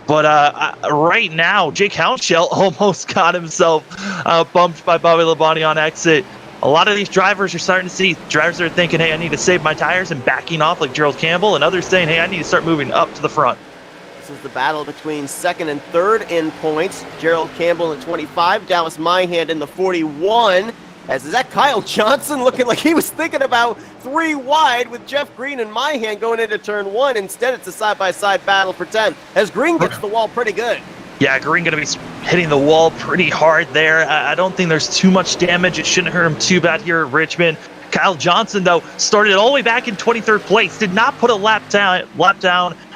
But right now, Jake Houndshell almost got himself bumped by Bobby Labonte on exit. A lot of these drivers are starting to see drivers that are thinking, hey, I need to save my tires and backing off like Gerald Campbell, and others saying, hey, I need to start moving up to the front. This is the battle between 2nd and 3rd in points. Gerald Campbell in the 25, Dallas Myhand in the 41. Is that Kyle Johnson looking like he was thinking about 3 wide with Jeff Green and Myhand going into turn 1. Instead, it's a side-by-side battle for 10 as Green gets the wall pretty good. Yeah, Green going to be hitting the wall pretty hard there. I don't think there's too much damage. It shouldn't hurt him too bad here at Richmond. Kyle Johnson, though, started all the way back in 23rd place. Did not put a lap down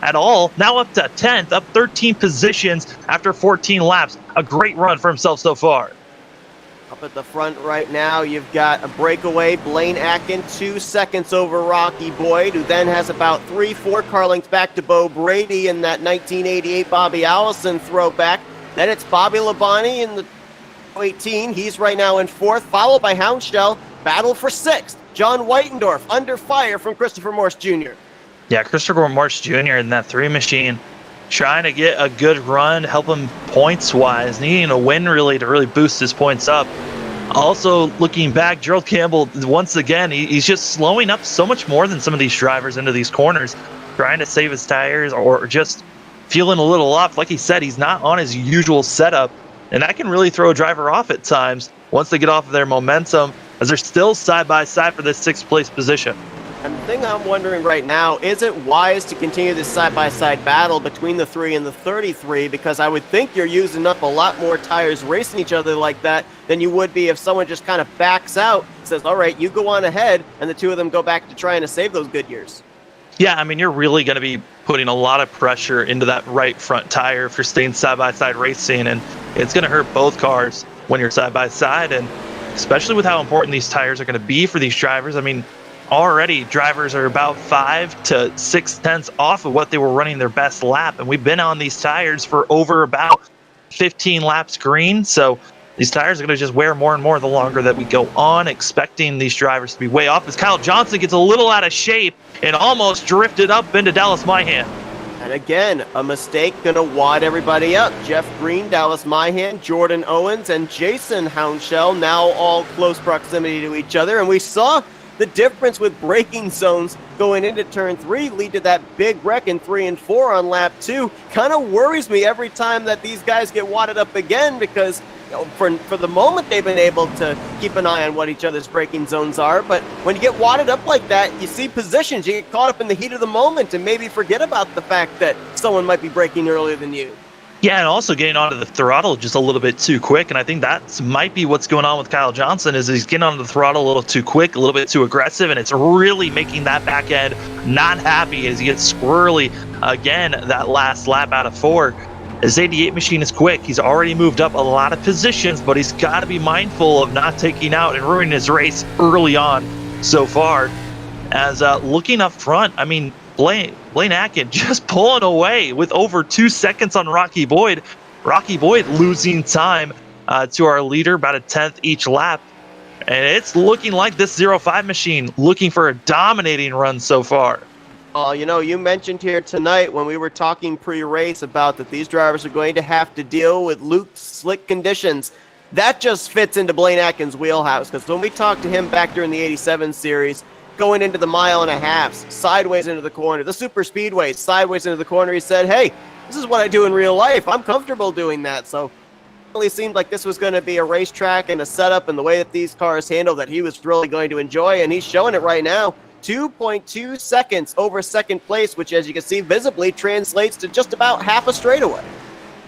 at all. Now up to 10th, up 13 positions after 14 laps. A great run for himself so far. Up at the front right now, you've got a breakaway, Blaine Atkin, 2 seconds over Rocky Boyd, who then has about 3-4 car lengths back to Bo Brady in that 1988 Bobby Allison throwback. Then it's Bobby Labonte in the 18. He's right now in 4th, followed by Houndshell, battle for 6th. John Whitendorf under fire from Christopher Morse Jr. Yeah, Christopher Morse Jr. in that 3 machine, trying to get a good run, help him points-wise, needing a win really to really boost his points up. Also, looking back, Gerald Campbell, once again, he's just slowing up so much more than some of these drivers into these corners, trying to save his tires or just feeling a little off. Like he said, he's not on his usual setup, and that can really throw a driver off at times once they get off of their momentum, as they're still side-by-side for this 6th place position. And the thing I'm wondering right now, is it wise to continue this side-by-side battle between the 3 and the 33? Because I would think you're using up a lot more tires racing each other like that than you would be if someone just kind of backs out, says, all right, you go on ahead, and the 2 of them go back to trying to save those good years. Yeah, I mean, you're really going to be putting a lot of pressure into that right front tire if you're staying side-by-side racing, and it's going to hurt both cars when you're side-by-side, and especially with how important these tires are going to be for these drivers. I mean, already drivers are about 5 to 6 tenths off of what they were running their best lap, and we've been on these tires for over about 15 laps green, so these tires are going to just wear more and more the longer that we go on, expecting these drivers to be way off as Kyle Johnson gets a little out of shape and almost drifted up into Dallas Myhan. And again, a mistake going to wad everybody up. Jeff Green, Dallas Myhan, Jordan Owens, and Jason Houndshell now all close proximity to each other, and we saw the difference with braking zones going into turn 3 lead to that big wreck in 3 and 4 on lap 2. Kind of worries me every time that these guys get wadded up again, because for the moment they've been able to keep an eye on what each other's braking zones are, but when you get wadded up like that, you see positions, you get caught up in the heat of the moment and maybe forget about the fact that someone might be braking earlier than you. Yeah, and also getting onto the throttle just a little bit too quick, and I think that might be what's going on with Kyle Johnson, is he's getting onto the throttle a little too quick, a little bit too aggressive, and it's really making that back end not happy as he gets squirrely again that last lap out of 4. His 88 machine is quick. He's already moved up a lot of positions, but he's got to be mindful of not taking out and ruining his race early on so far. As looking up front, I mean, Blaine Atkin just pulling away with over 2 seconds on Rocky Boyd. Rocky Boyd losing time to our leader, about a tenth each lap. And it's looking like this 05 machine looking for a dominating run so far. Oh, you know, you mentioned here tonight when we were talking pre-race about that these drivers are going to have to deal with loose, slick conditions. That just fits into Blaine Atkin's wheelhouse, because when we talked to him back during the 87 series, going into the 1.5 miles, sideways into the corner, the super speedways, sideways into the corner, he said, hey, this is what I do in real life. I'm comfortable doing that. So it really seemed like this was going to be a racetrack and a setup and the way that these cars handle that he was really going to enjoy, and he's showing it right now. 2.2 seconds over second place, which, as you can see visibly, translates to just about half a straightaway.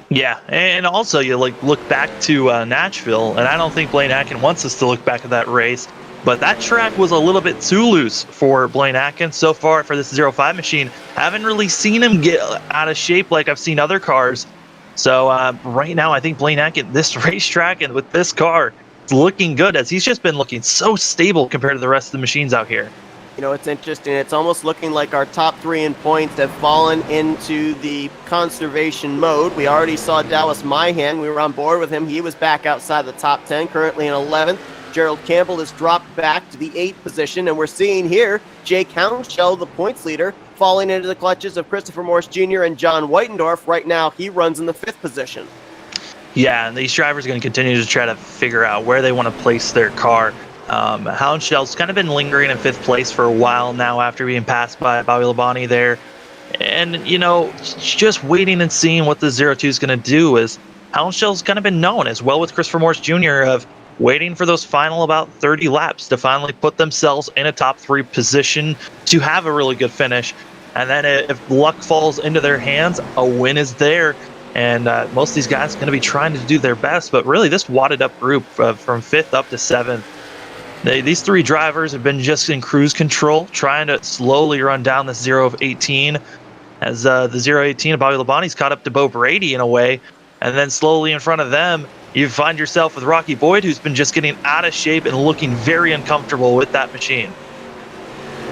Yeah, and also you look back to Nashville, and I don't think Blaine Atkin wants us to look back at that race, but that track was a little bit too loose for Blaine Atkin so far for this 05 machine. Haven't really seen him get out of shape like I've seen other cars. So right now, I think Blaine Atkin, this racetrack and with this car, it's looking good, as he's just been looking so stable compared to the rest of the machines out here. You know, it's interesting. It's almost looking like our top 3 in points have fallen into the conservation mode. We already saw Dallas Myhan. We were on board with him. He was back outside the top 10, currently in 11th. Gerald Campbell has dropped back to the 8th position, and we're seeing here Jake Houndshell, the points leader, falling into the clutches of Christopher Morse Jr. and John Whitendorf. Right now, he runs in the 5th position. Yeah, and these drivers are going to continue to try to figure out where they want to place their car. Houndshell's kind of been lingering in 5th place for a while now after being passed by Bobby Labonte there. And, you know, just waiting and seeing what the 02 is going to do, is Houndshell's kind of been known, as well with Christopher Morse Jr., of waiting for those final about 30 laps to finally put themselves in a top 3 position to have a really good finish. And then if luck falls into their hands, a win is there. And most of these guys are going to be trying to do their best. But really, this wadded up group from 5th up to 7th, these 3 drivers have been just in cruise control, trying to slowly run down the 0-18, as the 0-18 of Bobby Labonte's caught up to Bo Brady in a way. And then slowly in front of them, you find yourself with Rocky Boyd, who's been just getting out of shape and looking very uncomfortable with that machine.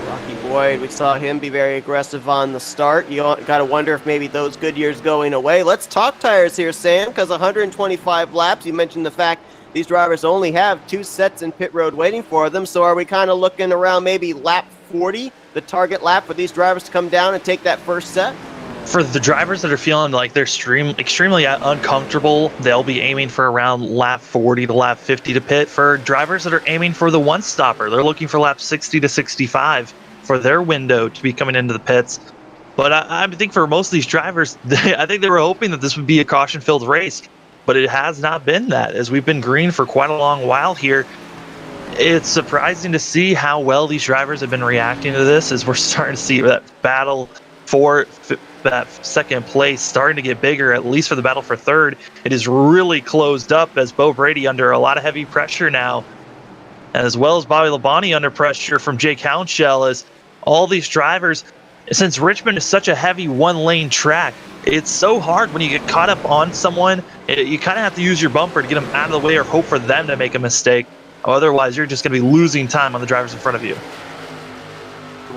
Rocky Boyd, we saw him be very aggressive on the start. You got to wonder if maybe those good years going away. Let's talk tires here, Sam, because 125 laps, you mentioned the fact these drivers only have 2 sets in pit road waiting for them. So are we kind of looking around maybe lap 40, the target lap for these drivers to come down and take that first set? For the drivers that are feeling like they're extremely uncomfortable, they'll be aiming for around lap 40 to lap 50 to pit. For drivers that are aiming for the one-stopper, they're looking for lap 60 to 65 for their window to be coming into the pits. But I think for most of these drivers, I think they were hoping that this would be a caution-filled race, but it has not been that, as we've been green for quite a long while here. It's surprising to see how well these drivers have been reacting to this, as we're starting to see that battle for that second place starting to get bigger, at least for the battle for third. It is really closed up, as Bo Brady under a lot of heavy pressure now, as well as Bobby Labonte under pressure from Jake Hounshell, as all these drivers, since Richmond is such a heavy one-lane track, it's so hard when you get caught up on someone. You kind of have to use your bumper to get them out of the way or hope for them to make a mistake. Otherwise, you're just going to be losing time on the drivers in front of you.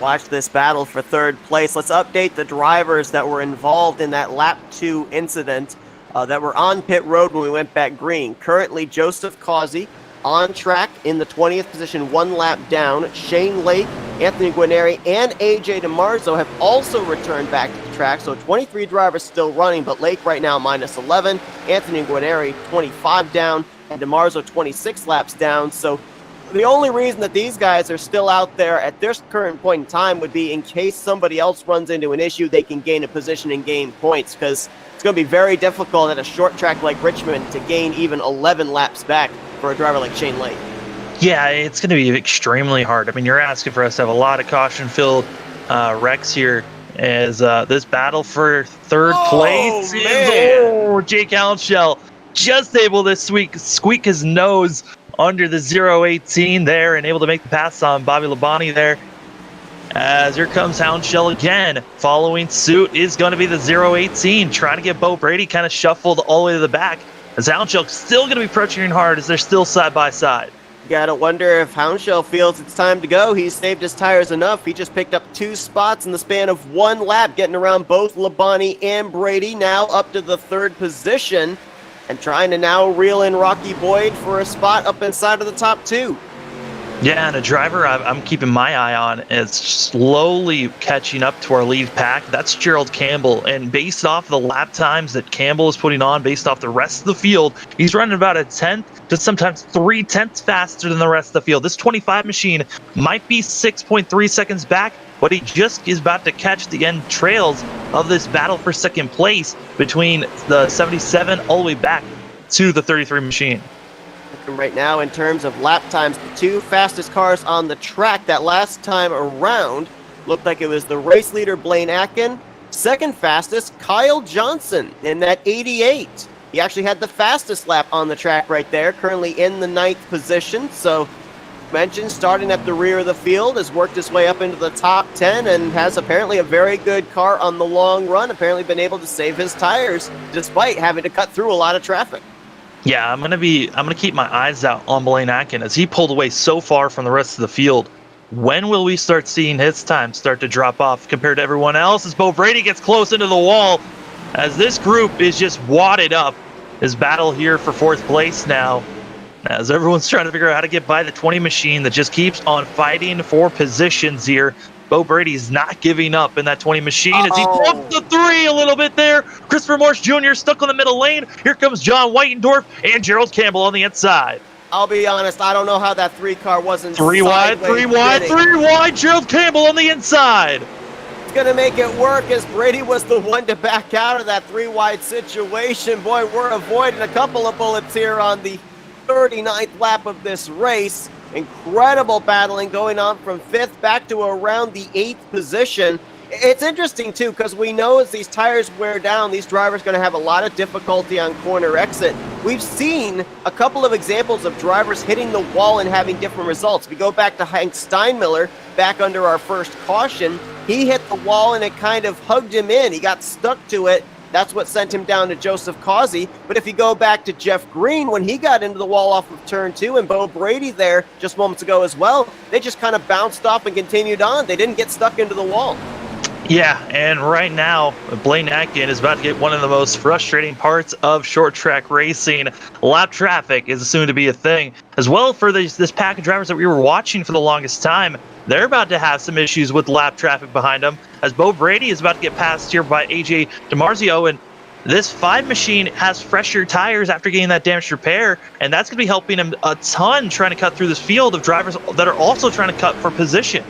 Watch this battle for third place. Let's update the drivers that were involved in that lap 2 incident that were on pit road when we went back green. Currently, Joseph Causey on track in the 20th position, 1 lap down. Shane Lake, Anthony Guarneri, and AJ DeMarzo have also returned back to the track. So 23 drivers still running, but Lake right now minus 11. Anthony Guarneri 25 down, and DeMarzo 26 laps down. So the only reason that these guys are still out there at this current point in time would be in case somebody else runs into an issue, they can gain a position and gain points, because it's going to be very difficult at a short track like Richmond to gain even 11 laps back for a driver like Shane Lake. Yeah, it's going to be extremely hard. I mean, you're asking for us to have a lot of caution-filled wrecks here, as this battle for third place is Jake Hounshell just able to squeak his nose under the 018 there and able to make the pass on Bobby Labonte there. As here comes Hounshell again. Following suit is going to be the 018, trying to get Bo Brady kind of shuffled all the way to the back, as Hounshell still going to be pressuring hard as they're still side by side. You gotta wonder if Hounshell feels it's time to go. He's saved his tires enough. He just picked up 2 spots in the span of 1 lap, getting around both Labonte and Brady, now up to the 3rd position, and trying to now reel in Rocky Boyd for a spot up inside of the top 2. Yeah, and a driver I'm keeping my eye on is slowly catching up to our lead pack. That's Gerald Campbell, and based off the lap times that Campbell is putting on, based off the rest of the field, he's running about a 10th to sometimes 3/10 faster than the rest of the field. This 25 machine might be 6.3 seconds back, but he just is about to catch the end trails of this battle for second place between the 77 all the way back to the 33 machine. Right now, in terms of lap times, the 2 fastest cars on the track that last time around looked like it was the race leader Blaine Atkin, 2nd fastest Kyle Johnson in that 88. He actually had the fastest lap on the track right there, currently in the 9th position. So, mentioned starting at the rear of the field, has worked his way up into the top 10 and has apparently a very good car on the long run. Apparently been able to save his tires despite having to cut through a lot of traffic. Yeah, I'm gonna keep my eyes out on Blaine Atkin, as he pulled away so far from the rest of the field. When will we start seeing his time start to drop off compared to everyone else, as Bo Brady gets close into the wall, as this group is just wadded up. His battle here for 4th place now, as everyone's trying to figure out how to get by the 20 machine that just keeps on fighting for positions here. Bo Brady's not giving up in that 20 machine as he bumped the 3 a little bit there. Christopher Morse Jr. stuck on the middle lane. Here comes John Whitendorf and Gerald Campbell on the inside. I'll be honest, I don't know how that 3 car wasn't 3 wide, 3 wide, 3 wide. Gerald Campbell on the inside. It's going to make it work, as Brady was the one to back out of that 3 wide situation. Boy, we're avoiding a couple of bullets here on the 39th lap of this race. Incredible battling going on from 5th back to around the 8th position. It's interesting, too, because we know as these tires wear down, these drivers are going to have a lot of difficulty on corner exit. We've seen a couple of examples of drivers hitting the wall and having different results. We go back to Hank Steinmiller back under our first caution. He hit the wall and it kind of hugged him in. He got stuck to it. That's what sent him down to Joseph Causey. But if you go back to Jeff Green, when he got into the wall off of turn 2, and Bo Brady there just moments ago as well, they just kind of bounced off and continued on. They didn't get stuck into the wall. Yeah, and right now, Blaine Atkin is about to get one of the most frustrating parts of short track racing. Lap traffic is assumed to be a thing. As well, for this pack of drivers that we were watching for the longest time, they're about to have some issues with lap traffic behind them, as Bo Brady is about to get passed here by AJ DiMarzio, and this 5 machine has fresher tires after getting that damaged repair, and that's going to be helping him a ton trying to cut through this field of drivers that are also trying to cut for position.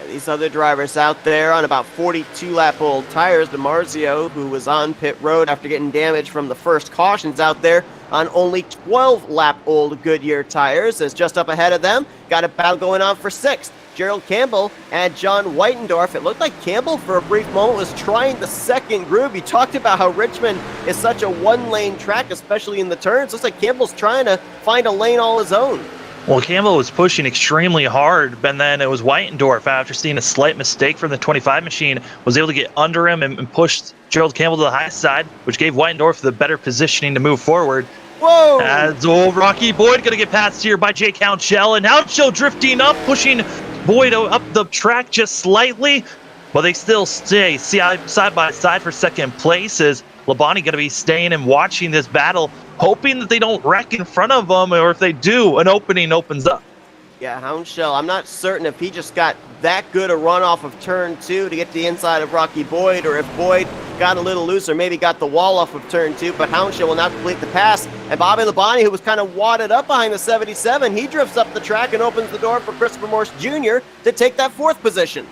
These other drivers out there on about 42-lap-old tires. DiMarzio, who was on pit road after getting damaged from the first cautions out there, on only 12-lap-old Goodyear tires, is just up ahead of them. Got a battle going on for 6th. Gerald Campbell and John Whitendorf. It looked like Campbell, for a brief moment, was trying the second groove. You talked about how Richmond is such a one-lane track, especially in the turns. Looks like Campbell's trying to find a lane all his own. Well, Campbell was pushing extremely hard, and then it was Whitendorf, after seeing a slight mistake from the 25 machine, was able to get under him and push Gerald Campbell to the high side, which gave Whitendorf the better positioning to move forward. Whoa! As old Rocky Boyd going to get passed here by Jake Hounshell, and Hounshell drifting up, pushing Boyd up the track just slightly, but they still stay side by side for second place, as Labonte going to be staying and watching this battle, hoping that they don't wreck in front of them, or if they do, an opening opens up. Yeah, Hounshell, I'm not certain if he just got that good a run off of turn 2 to get to the inside of Rocky Boyd, or if Boyd got a little loose or maybe got the wall off of turn 2, but Hounshell will not complete the pass. And Bobby Labonte, who was kind of wadded up behind the 77, he drifts up the track and opens the door for Christopher Morse Jr. to take that 4th position.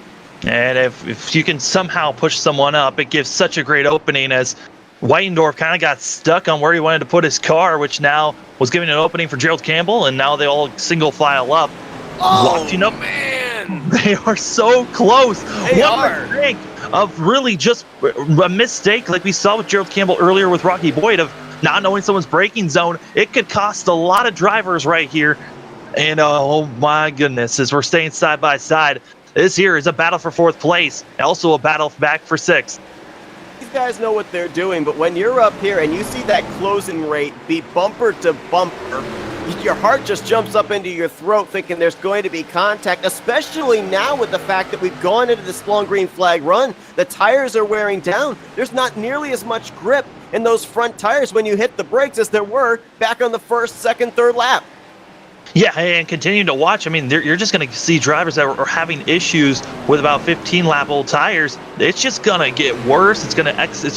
And if you can somehow push someone up, it gives such a great opening, as Whitendorf kind of got stuck on where he wanted to put his car, which now was giving an opening for Gerald Campbell, and now they all single file up. Oh, watching up. Man! They are so close. They One are. mistake of really just a mistake, like we saw with Gerald Campbell earlier with Rocky Boyd, of not knowing someone's braking zone. It could cost a lot of drivers right here. And oh my goodness, as we're staying side by side, this here is a battle for 4th place, also a battle back for 6th. These guys know what they're doing, but when you're up here and you see that closing rate be bumper to bumper, your heart just jumps up into your throat thinking there's going to be contact, especially now with the fact that we've gone into this long green flag run. The tires are wearing down. There's not nearly as much grip in those front tires when you hit the brakes as there were back on the 1st, 2nd, 3rd lap. Yeah, and continuing to watch, I mean, you're just going to see drivers that are having issues with about 15-lap-old tires. It's just going to get worse. It's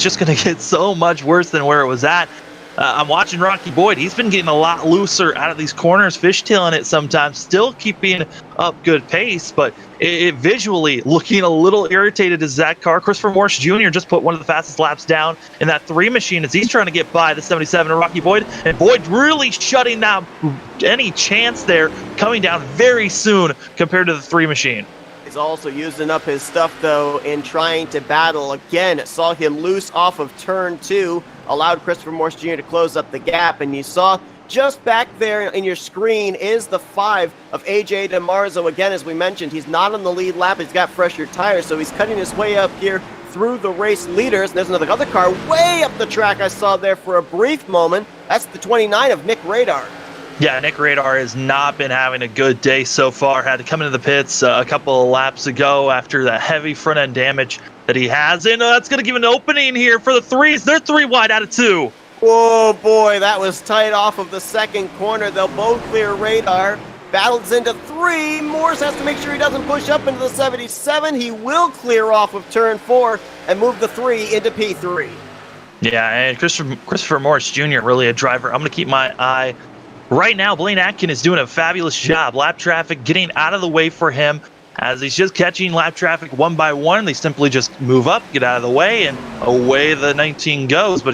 just going to get so much worse than where it was at. I'm watching Rocky Boyd. He's been getting a lot looser out of these corners, fishtailing it sometimes, still keeping up good pace, but it visually looking a little irritated as that car. Christopher Morse Jr. just put one of the fastest laps down in that 3 machine as he's trying to get by the 77 and Rocky Boyd, and Boyd really shutting down any chance there, coming down very soon compared to the 3 machine. He's also using up his stuff, though, in trying to battle. Again, saw him loose off of turn 2, allowed Christopher Morse Jr. to close up the gap, and you saw just back there in your screen is the 5 of AJ DiMarzio. Again, as we mentioned, he's not on the lead lap. He's got fresher tires, so he's cutting his way up here through the race leaders. And there's another other car way up the track I saw there for a brief moment. That's the 29 of Nick Radar. Yeah, Nick Radar has not been having a good day so far. Had to come into the pits a couple of laps ago after the heavy front-end damage that he has. And that's going to give an opening here for the 3s. They're 3 wide out of 2. Whoa, boy, that was tight off of the 2nd corner. They'll both clear Radar. Battles into 3. Morse has to make sure he doesn't push up into the 77. He will clear off of turn 4 and move the 3 into P3. Yeah, and Christopher Morse Jr., really a driver. I'm going to keep my eye. Right now, Blaine Atkin is doing a fabulous job. Lap traffic getting out of the way for him as he's just catching lap traffic one by one. They simply just move up, get out of the way, and away the 19 goes. But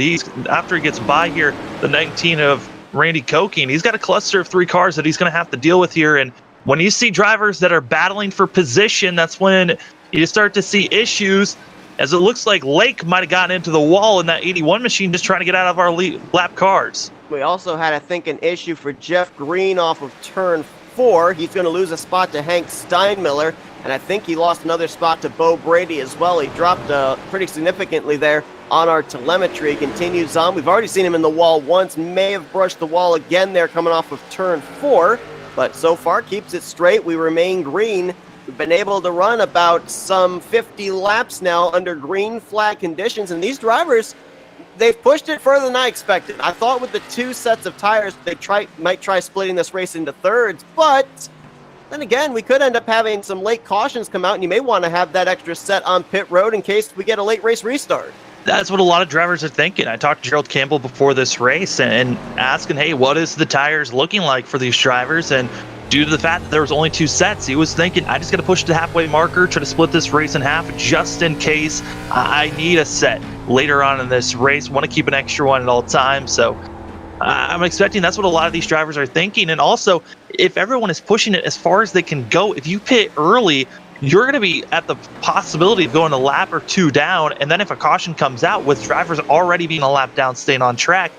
after he gets by here, the 19 of Randy Kokin, he's got a cluster of 3 cars that he's going to have to deal with here. And when you see drivers that are battling for position, that's when you start to see issues, as it looks like Lake might have gotten into the wall in that 81 machine just trying to get out of our lap cars. We also had, I think, an issue for Jeff Green off of turn 4. He's going to lose a spot to Hank Steinmiller, and I think he lost another spot to Bo Brady as well. He dropped pretty significantly there on our telemetry. Continues on. We've already seen him in the wall once. May have brushed the wall again there coming off of turn 4. But so far keeps it straight. We remain green. We've been able to run about some 50 laps now under green flag conditions. And these drivers, they've pushed it further than I expected. I thought with the 2 sets of tires, they might try splitting this race into thirds. But then again, we could end up having some late cautions come out. And you may want to have that extra set on pit road in case we get a late race restart. That's what a lot of drivers are thinking. I talked to Gerald Campbell before this race and asking, hey, what is the tires looking like for these drivers? And due to the fact that there was only 2 sets, he was thinking, I just got to push the halfway marker, try to split this race in half just in case I need a set later on in this race. Want to keep an extra one at all times. So I'm expecting that's what a lot of these drivers are thinking. And also, if everyone is pushing it as far as they can go, if you pit early, you're going to be at the possibility of going a lap or 2 down. And then if a caution comes out with drivers already being a lap down, staying on track,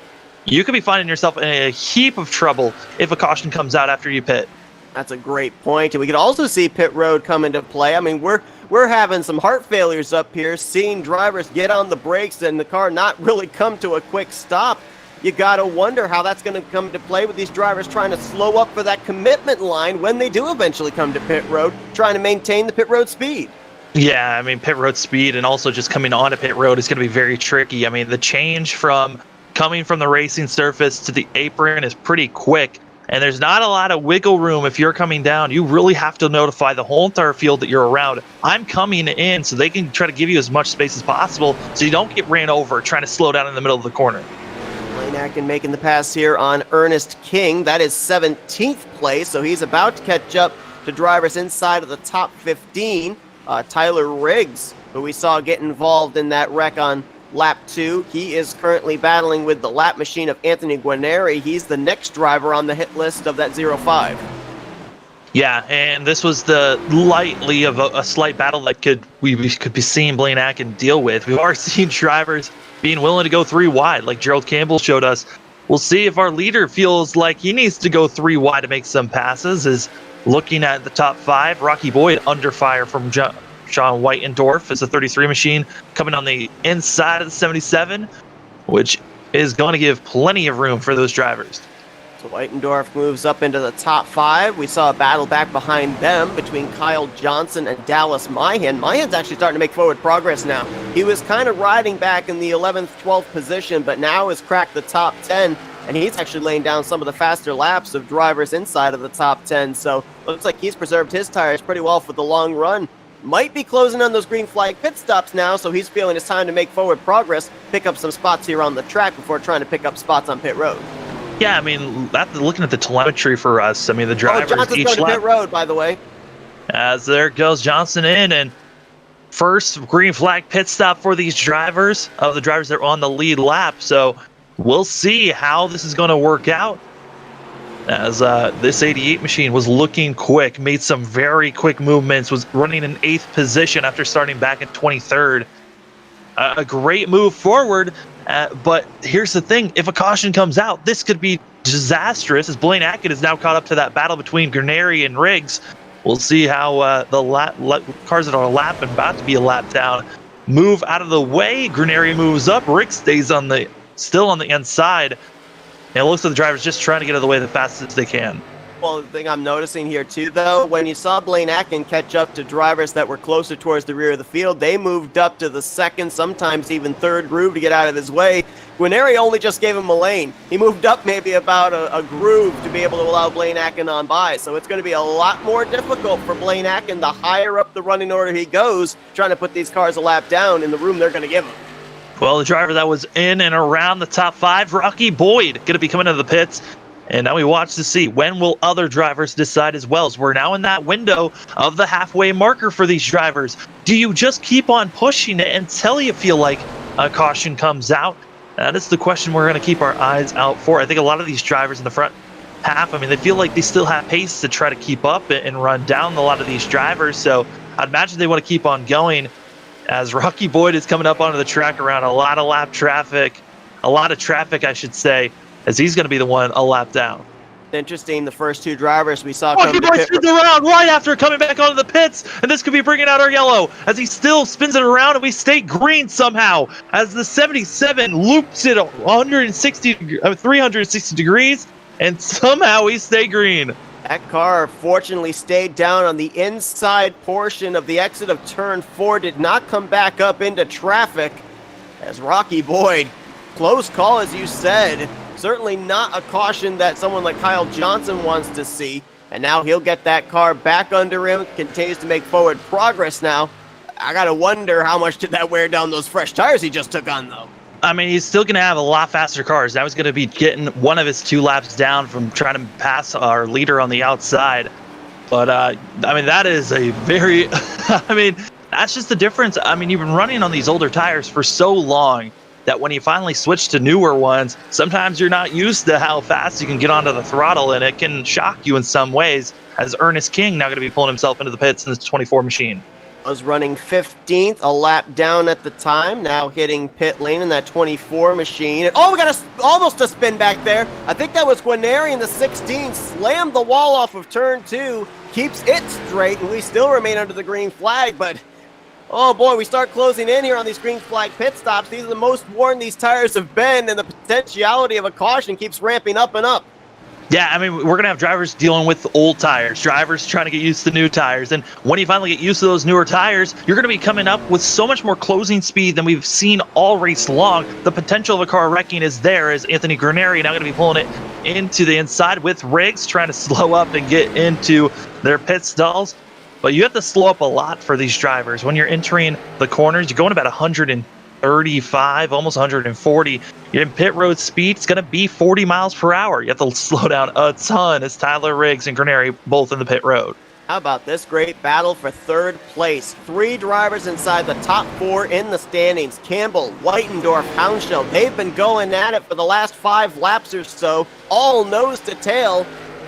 you could be finding yourself in a heap of trouble if a caution comes out after you pit. That's a great point. And we could also see pit road come into play. I mean, we're having some heart failures up here, seeing drivers get on the brakes and the car not really come to a quick stop. You got to wonder how that's going to come to play with these drivers trying to slow up for that commitment line when they do eventually come to pit road, trying to maintain the pit road speed. Yeah, I mean, pit road speed and also just coming onto pit road is going to be very tricky. I mean, the change from coming from the racing surface to the apron is pretty quick, and there's not a lot of wiggle room if you're coming down. You really have to notify the whole entire field that you're around. I'm coming in, so they can try to give you as much space as possible so you don't get ran over trying to slow down in the middle of the corner. Blaine Atkin making the pass here on Ernest King. That is 17th place, so he's about to catch up to drivers inside of the top 15. Tyler Riggs, who we saw get involved in that wreck on lap 2. He is currently battling with the lap machine of Anthony Guarneri. He's the next driver on the hit list of that 05. Yeah, and this was the lightly of a slight battle that we could be seeing Blaine Atkin deal with. We've already seen drivers being willing to go 3 wide, like Gerald Campbell showed us. We'll see if our leader feels like he needs to go 3 wide to make some passes. Is looking at the top 5, Rocky Boyd under fire from Sean Whitendorf as a 33 machine coming on the inside of the 77, which is going to give plenty of room for those drivers. So Whitendorf moves up into the top 5. We saw a battle back behind them between Kyle Johnson and Dallas Mahan. Mahan's actually starting to make forward progress now. He was kind of riding back in the 11th, 12th position, but now has cracked the top 10, and he's actually laying down some of the faster laps of drivers inside of the top 10. So looks like he's preserved his tires pretty well for the long run. Might be closing on those green flag pit stops now, so he's feeling it's time to make forward progress, pick up some spots here on the track before trying to pick up spots on pit road. Yeah, I mean, looking at the telemetry for us, I mean, the drivers Johnson's each going to lap. pit road, by the way. As there goes Johnson in, and first green flag pit stop for these drivers, of the drivers that were on the lead lap. So we'll see how this is going to work out. As this 88 machine was looking quick, made some very quick movements, was running in 8th position after starting back in 23rd. A great move forward, but here's the thing. If a caution comes out, this could be disastrous, as Blaine Atkin is now caught up to that battle between Guarneri and Riggs. We'll see how the cars that are lapping, about to be a lap down, move out of the way. Guarneri moves up. Riggs stays still on the inside. And it looks like the driver's just trying to get out of the way the fastest they can. Well, the thing I'm noticing here, too, though, when you saw Blaine Atkin catch up to drivers that were closer towards the rear of the field, they moved up to the 2nd, sometimes even 3rd groove to get out of his way. Guarneri only just gave him a lane. He moved up maybe about a groove to be able to allow Blaine Atkin on by. So it's going to be a lot more difficult for Blaine Atkin the higher up the running order he goes, trying to put these cars a lap down in the room they're going to give him. Well, the driver that was in and around the top 5, Rocky Boyd, going to be coming into the pits. And now we watch to see when will other drivers decide as well. So we're now in that window of the halfway marker for these drivers. Do you just keep on pushing it until you feel like a caution comes out? That is the question we're going to keep our eyes out for. I think a lot of these drivers in the front half, I mean, they feel like they still have pace to try to keep up and run down a lot of these drivers. So I'd imagine they want to keep on going as Rocky Boyd is coming up onto the track around a lot of traffic, I should say, as he's going to be the one a lap down. Interesting, the first two drivers we saw Rocky come to Boy pit. spins it around right after coming back onto the pits, and this could be bringing out our yellow as he still spins it around, and we stay green somehow as the 77 loops it 360 degrees, and somehow we stay green. That car fortunately stayed down on the inside portion of the exit of turn 4, did not come back up into traffic as Rocky Boyd, close call as you said, certainly not a caution that someone like Kyle Johnson wants to see, and now he'll get that car back under him, continues to make forward progress now. I gotta wonder how much did that wear down those fresh tires he just took on though. I mean, he's still going to have a lot faster cars. Now he's going to be getting one of his 2 laps down from trying to pass our leader on the outside. But, I mean, that is a very, I mean, that's just the difference. I mean, you've been running on these older tires for so long that when you finally switch to newer ones, sometimes you're not used to how fast you can get onto the throttle, and it can shock you in some ways, as Ernest King now going to be pulling himself into the pits in this 24 machine. Was running 15th, a lap down at the time, now hitting pit lane in that 24 machine. Oh, we got almost a spin back there. I think that was Guarneri in the 16, slammed the wall off of turn 2, keeps it straight, and we still remain under the green flag, but oh boy, we start closing in here on these green flag pit stops. These are the most worn these tires have been, and the potentiality of a caution keeps ramping up and up. Yeah, I mean, we're going to have drivers dealing with old tires, drivers trying to get used to new tires. And when you finally get used to those newer tires, you're going to be coming up with so much more closing speed than we've seen all race long. The potential of a car wrecking is there as Anthony Guarneri now going to be pulling it into the inside with Riggs, trying to slow up and get into their pit stalls. But you have to slow up a lot for these drivers. When you're entering the corners, you're going about 135, almost 140. You're in pit road speed, it's going to be 40 miles per hour. You have to slow down a ton as Tyler Riggs and Guarneri both in the pit road. How about this great battle for third place? 3 drivers inside the top 4 in the standings. Campbell, Whitendorf, Hounshell. They've been going at it for the last 5 laps or so, all nose to tail,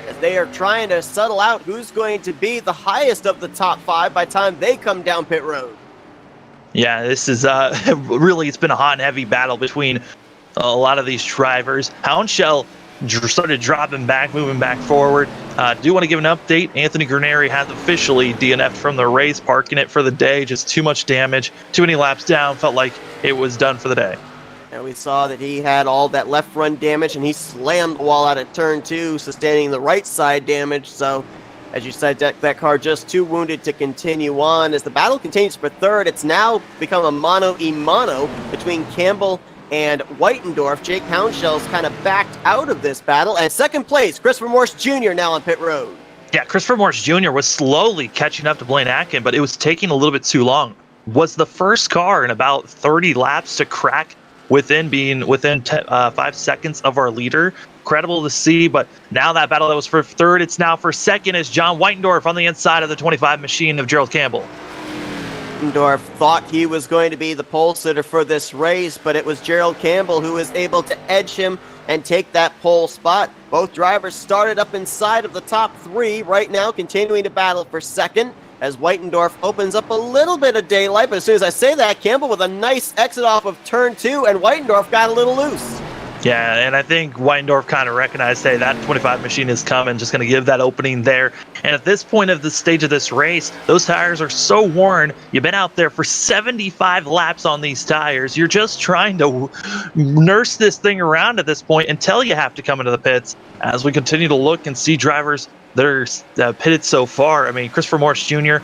as they are trying to settle out who's going to be the highest of the top 5 by the time they come down pit road. Yeah, this is really, it's been a hot and heavy battle between a lot of these drivers. Hounshell started dropping back, moving back forward. Do want to give an update. Anthony Guarneri has officially DNF'd from the race, parking it for the day. Just too much damage, too many laps down. Felt like it was done for the day. And we saw that he had all that left front damage, and he slammed the wall out at turn 2, sustaining the right side damage. So, as you said, that car just too wounded to continue on. As the battle continues for third, it's now become a mano-a-mano between Campbell and Whitendorf. Jake Hounshell's kind of backed out of this battle. And second place, Christopher Morse Jr. now on pit road. Yeah, Christopher Morse Jr. was slowly catching up to Blaine Atkin, but it was taking a little bit too long. Was the first car in about 30 laps to crack within 5 seconds of our leader. Incredible to see, but now that battle that was for third, it's now for second as John Whitendorf on the inside of the 25 machine of Gerald Campbell. Whitendorf thought he was going to be the pole sitter for this race, but it was Gerald Campbell who was able to edge him and take that pole spot. Both drivers started up inside of the top 3 right now, continuing to battle for second as Whitendorf opens up a little bit of daylight, but as soon as I say that, Campbell with a nice exit off of turn 2, and Whitendorf got a little loose. Yeah, and I think Whitendorf kind of recognized, hey, that 25 machine is coming, just going to give that opening there. And at this point of the stage of this race, those tires are so worn. You've been out there for 75 laps on these tires. You're just trying to nurse this thing around at this point until you have to come into the pits. As we continue to look and see drivers that are pitted so far. I mean, Christopher Morse Jr.,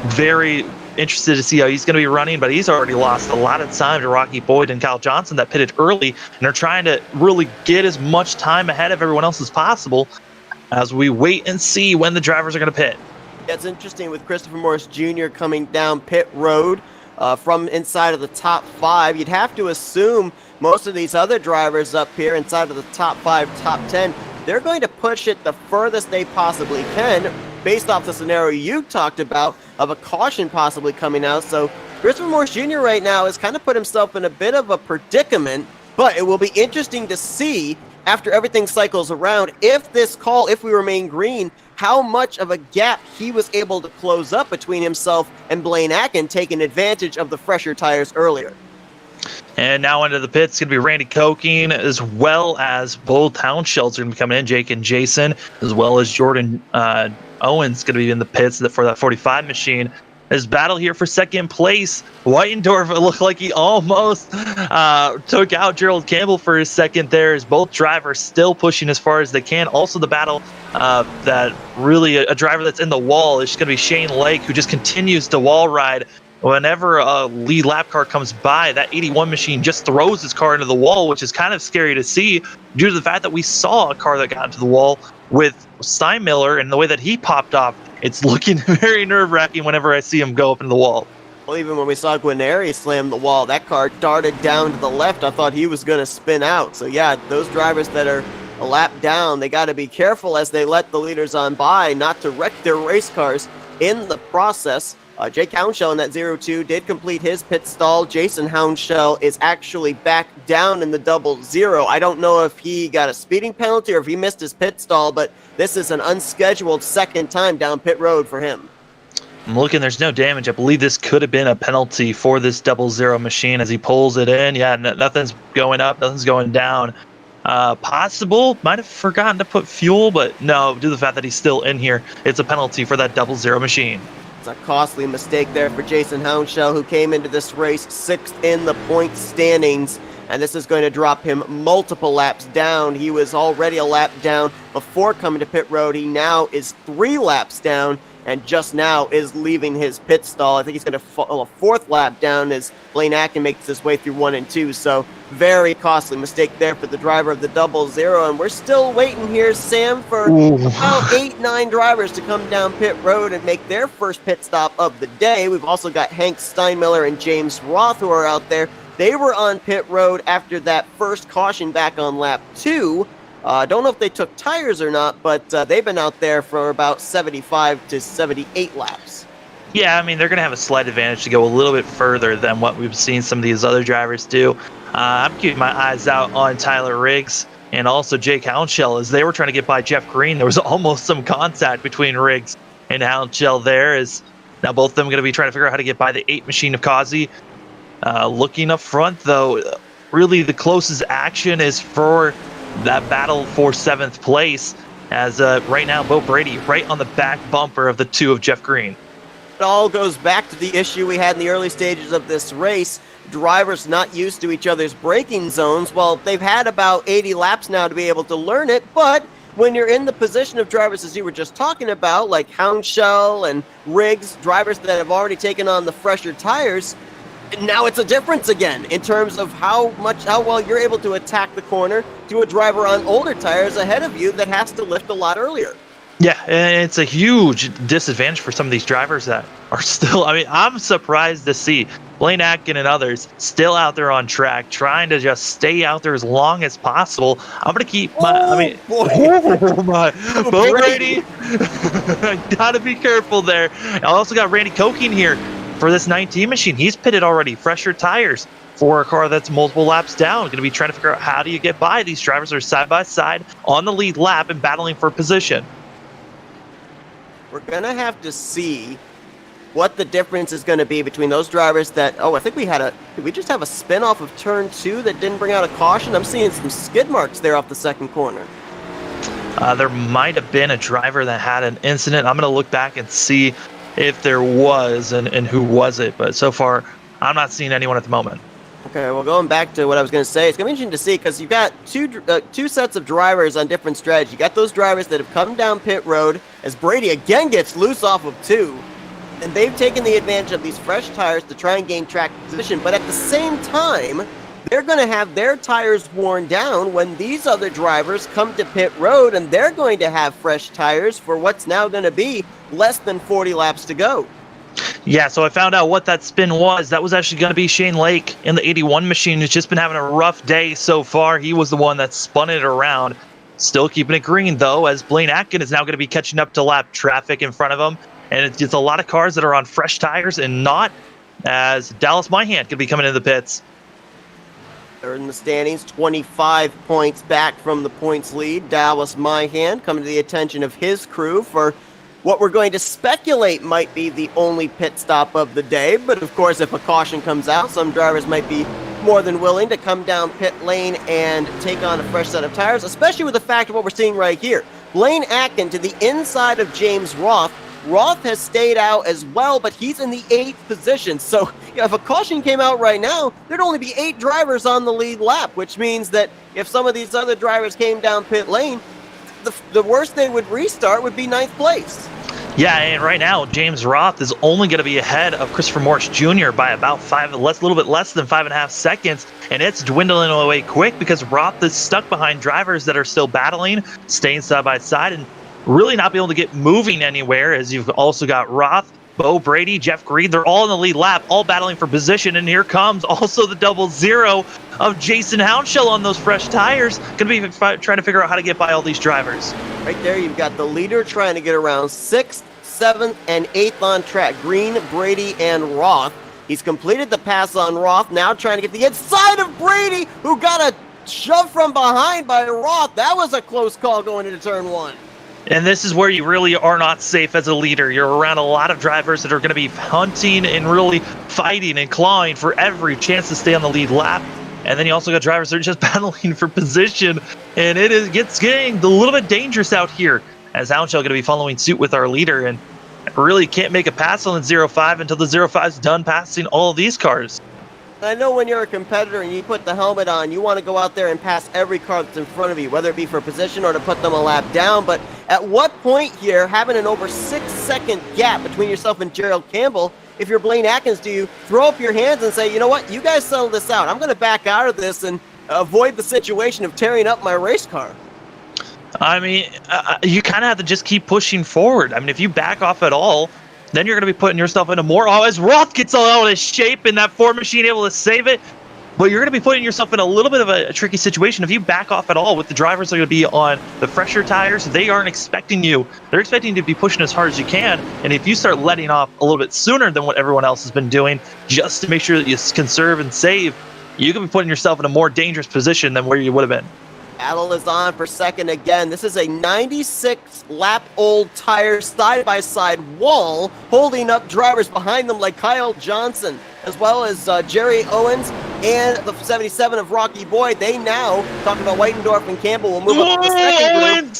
very interested to see how he's going to be running, but he's already lost a lot of time to Rocky Boyd and Kyle Johnson that pitted early and are trying to really get as much time ahead of everyone else as possible as we wait and see when the drivers are going to pit. It's interesting with Christopher Morse Jr. coming down pit road from inside of the top 5. You'd have to assume most of these other drivers up here inside of the top 5, top 10, they're going to push it the furthest they possibly can based off the scenario you talked about of a caution possibly coming out. So Christopher Morse Jr. right now has kind of put himself in a bit of a predicament, but it will be interesting to see after everything cycles around if we remain green, how much of a gap he was able to close up between himself and Blaine Atkin, taking advantage of the fresher tires earlier. And now into the pits, it's going to be Randy Kokin, as well as both Hound Shells are going to be coming in, Jake and Jason, as well as Jordan Owens going to be in the pits for that 45 machine. His battle here for second place. Whitendorf, it looked like he almost took out Gerald Campbell for his second there, as both drivers still pushing as far as they can. Also the battle that really a driver that's in the wall is going to be Shane Lake, who just continues to wall ride. Whenever a lead lap car comes by, that 81 machine just throws his car into the wall, which is kind of scary to see due to the fact that we saw a car that got into the wall with Steinmiller and the way that he popped off. It's looking very nerve-wracking whenever I see him go up in the wall. Well, even when we saw Guarneri slam the wall, that car darted down to the left. I thought he was going to spin out. So, yeah, those drivers that are a lap down, they got to be careful as they let the leaders on by not to wreck their race cars in the process. Jake Houndshell in that 0-2 did complete his pit stall. Jason Houndshell is actually back down in the 0-0. I don't know if he got a speeding penalty or if he missed his pit stall, but this is an unscheduled second time down pit road for him. I'm looking, there's no damage. I believe this could have been a penalty for this 0-0 machine as he pulls it in. Yeah, nothing's going up, nothing's going down. Possible, might have forgotten to put fuel, but no, due to the fact that he's still in here, it's a penalty for that 0-0 machine. It's a costly mistake there for Jason Houndshell, who came into this race 6th in the point standings, and this is going to drop him multiple laps down. He was already a lap down before coming to pit road. He now is 3 laps down, and just now is leaving his pit stall. I think he's going to fall a 4th lap down as Blaine Atkin makes his way through 1 and 2. So very costly mistake there for the driver of the 0-0. And we're still waiting here, Sam, for about 8-9 drivers to come down pit road and make their first pit stop of the day. We've also got Hank Steinmiller and James Roth who are out there. They were on pit road after that first caution back on lap 2. Don't know if they took tires or not, but they've been out there for about 75 to 78 laps. Yeah, I mean, they're going to have a slight advantage to go a little bit further than what we've seen some of these other drivers do. I'm keeping my eyes out on Tyler Riggs and also Jake Houndshell as they were trying to get by Jeff Green. There was almost some contact between Riggs and Houndshell there, as now both of them going to be trying to figure out how to get by the 8 machine of Kazi. Looking up front, though, really the closest action is for that battle for 7th place, as right now Bo Brady right on the back bumper of the 2 of Jeff Green. It all goes back to the issue we had in the early stages of this race. Drivers not used to each other's braking zones. Well, they've had about 80 laps now to be able to learn it, but when you're in the position of drivers, as you were just talking about, like Houndshell and Riggs, drivers that have already taken on the fresher tires, now it's a difference again in terms of how well you're able to attack the corner to a driver on older tires ahead of you that has to lift a lot earlier. Yeah, and it's a huge disadvantage for some of these drivers that are still, I mean, I'm surprised to see Blaine Atkin and others still out there on track, trying to just stay out there as long as possible. I'm going to keep my, Bo Brady. Gotta be careful there. I also got Randy Kokin here for this 19 machine. He's pitted already, fresher tires for a car that's multiple laps down. Going to be trying to figure out how do you get by. These drivers are side by side on the lead lap and battling for position. We're going to have to see what the difference is going to be between those drivers that, I think did we just have a spin off of turn 2 that didn't bring out a caution? I'm seeing some skid marks there off the second corner. There might have been a driver that had an incident. I'm going to look back and see if there was and who was it. But so far, I'm not seeing anyone at the moment. Okay, well, going back to what I was going to say, it's going to be interesting to see because you've got two sets of drivers on different strategies. You got those drivers that have come down pit road as Brady again gets loose off of 2, and they've taken the advantage of these fresh tires to try and gain track position. But at the same time, they're going to have their tires worn down when these other drivers come to pit road, and they're going to have fresh tires for what's now going to be less than 40 laps to go. Yeah, so I found out what that spin was. That was actually going to be Shane Lake in the 81 machine, who's just been having a rough day so far. He was the one that spun it around. Still keeping it green, though, as Blaine Atkin is now going to be catching up to lap traffic in front of him. And it's a lot of cars that are on fresh tires and not, as Dallas Myhant could be coming into the pits. Third in the standings, 25 points back from the points lead. Dallas Myhant coming to the attention of his crew for what we're going to speculate might be the only pit stop of the day. But of course, if a caution comes out, some drivers might be more than willing to come down pit lane and take on a fresh set of tires, especially with the fact of what we're seeing right here. Blaine Atkin to the inside of James Roth. Roth has stayed out as well, but he's in the 8th position. So if a caution came out right now, there'd only be 8 drivers on the lead lap, which means that if some of these other drivers came down pit lane, the worst they would restart would be 9th place. Yeah, and right now, James Roth is only going to be ahead of Christopher Morris Jr. by about a little bit less than 5.5 seconds, and it's dwindling away quick because Roth is stuck behind drivers that are still battling, staying side by side, and really not be able to get moving anywhere, as you've also got Roth, Bo Brady, Jeff Green. They're all in the lead lap, all battling for position, and here comes also the 0-0 of Jason Hounshell on those fresh tires. Going to be trying to figure out how to get by all these drivers. Right there, you've got the leader trying to get around 6th, 7th, and 8th on track. Green, Brady, and Roth. He's completed the pass on Roth, now trying to get the inside of Brady, who got a shove from behind by Roth. That was a close call going into turn 1. And this is where you really are not safe as a leader. You're around a lot of drivers that are going to be hunting and really fighting and clawing for every chance to stay on the lead lap. And then you also got drivers that are just battling for position. And it gets getting a little bit dangerous out here, as Hounshell going to be following suit with our leader and really can't make a pass on the 0-5 until the 0-5 is done passing all of these cars. I know when you're a competitor and you put the helmet on, you want to go out there and pass every car that's in front of you, whether it be for position or to put them a lap down. But at what point here, having an over 6-second gap between yourself and Gerald Campbell, if you're Blaine Atkins, do you throw up your hands and say, you know what, you guys settle this out. I'm going to back out of this and avoid the situation of tearing up my race car? I mean, you kind of have to just keep pushing forward. I mean, if you back off at all, then you're going to be putting yourself into more. Oh, as Roth gets all out of shape in that Ford machine, able to save it. But you're going to be putting yourself in a little bit of a tricky situation. If you back off at all with the drivers that are going to be on the fresher tires, they aren't expecting you. They're expecting you to be pushing as hard as you can. And if you start letting off a little bit sooner than what everyone else has been doing, just to make sure that you conserve and save, you can be putting yourself in a more dangerous position than where you would have been. Battle is on for second again. This is a 96-lap-old tire side-by-side wall holding up drivers behind them like Kyle Johnson, as well as Jerry Owens and the 77 of Rocky Boyd. They now, talking about Whitendorf and Campbell, will move up to the second group.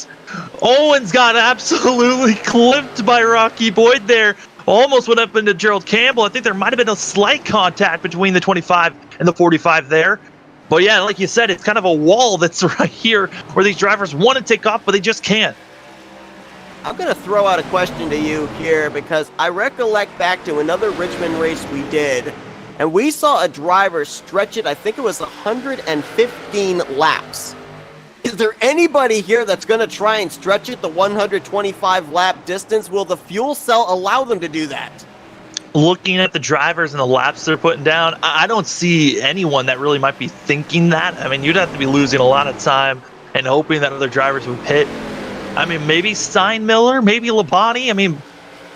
Owens got absolutely clipped by Rocky Boyd there. Almost went up into Gerald Campbell. I think there might have been a slight contact between the 25 and the 45 there. But yeah, like you said, it's kind of a wall that's right here where these drivers want to take off, but they just can't. I'm going to throw out a question to you here because I recollect back to another Richmond race we did, and we saw a driver stretch it, I think it was 115 laps. Is there anybody here that's going to try and stretch it the 125 lap distance? Will the fuel cell allow them to do that? Looking at the drivers and the laps they're putting down, I don't see anyone that really might be thinking that. I mean, you'd have to be losing a lot of time and hoping that other drivers would pit. I mean, maybe Steinmiller, maybe Labonte. I mean,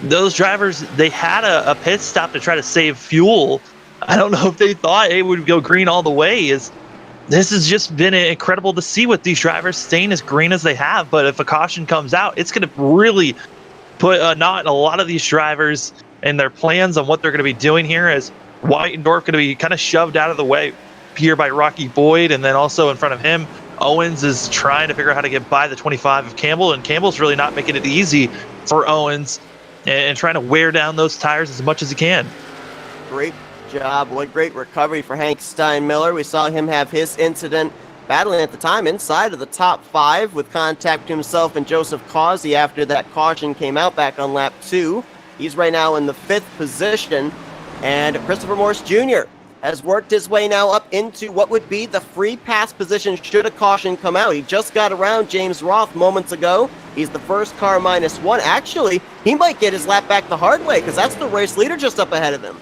those drivers, they had a pit stop to try to save fuel. I don't know if they thought it would go green all the way. This has just been incredible to see with these drivers staying as green as they have. But if a caution comes out, it's going to really put a knot in a lot of these drivers and their plans on what they're going to be doing here, as Whitendorf going to be kind of shoved out of the way here by Rocky Boyd, and then also in front of him, Owens is trying to figure out how to get by the 25 of Campbell, and Campbell's really not making it easy for Owens and trying to wear down those tires as much as he can. Great job. What great recovery for Hank Steinmiller. We saw him have his incident battling at the time inside of the top 5 with contact to himself and Joseph Causey after that caution came out back on lap 2. He's right now in the 5th position, and Christopher Morris Jr. has worked his way now up into what would be the free pass position should a caution come out. He just got around James Roth moments ago. He's the first car -1. Actually, he might get his lap back the hard way because that's the race leader just up ahead of him.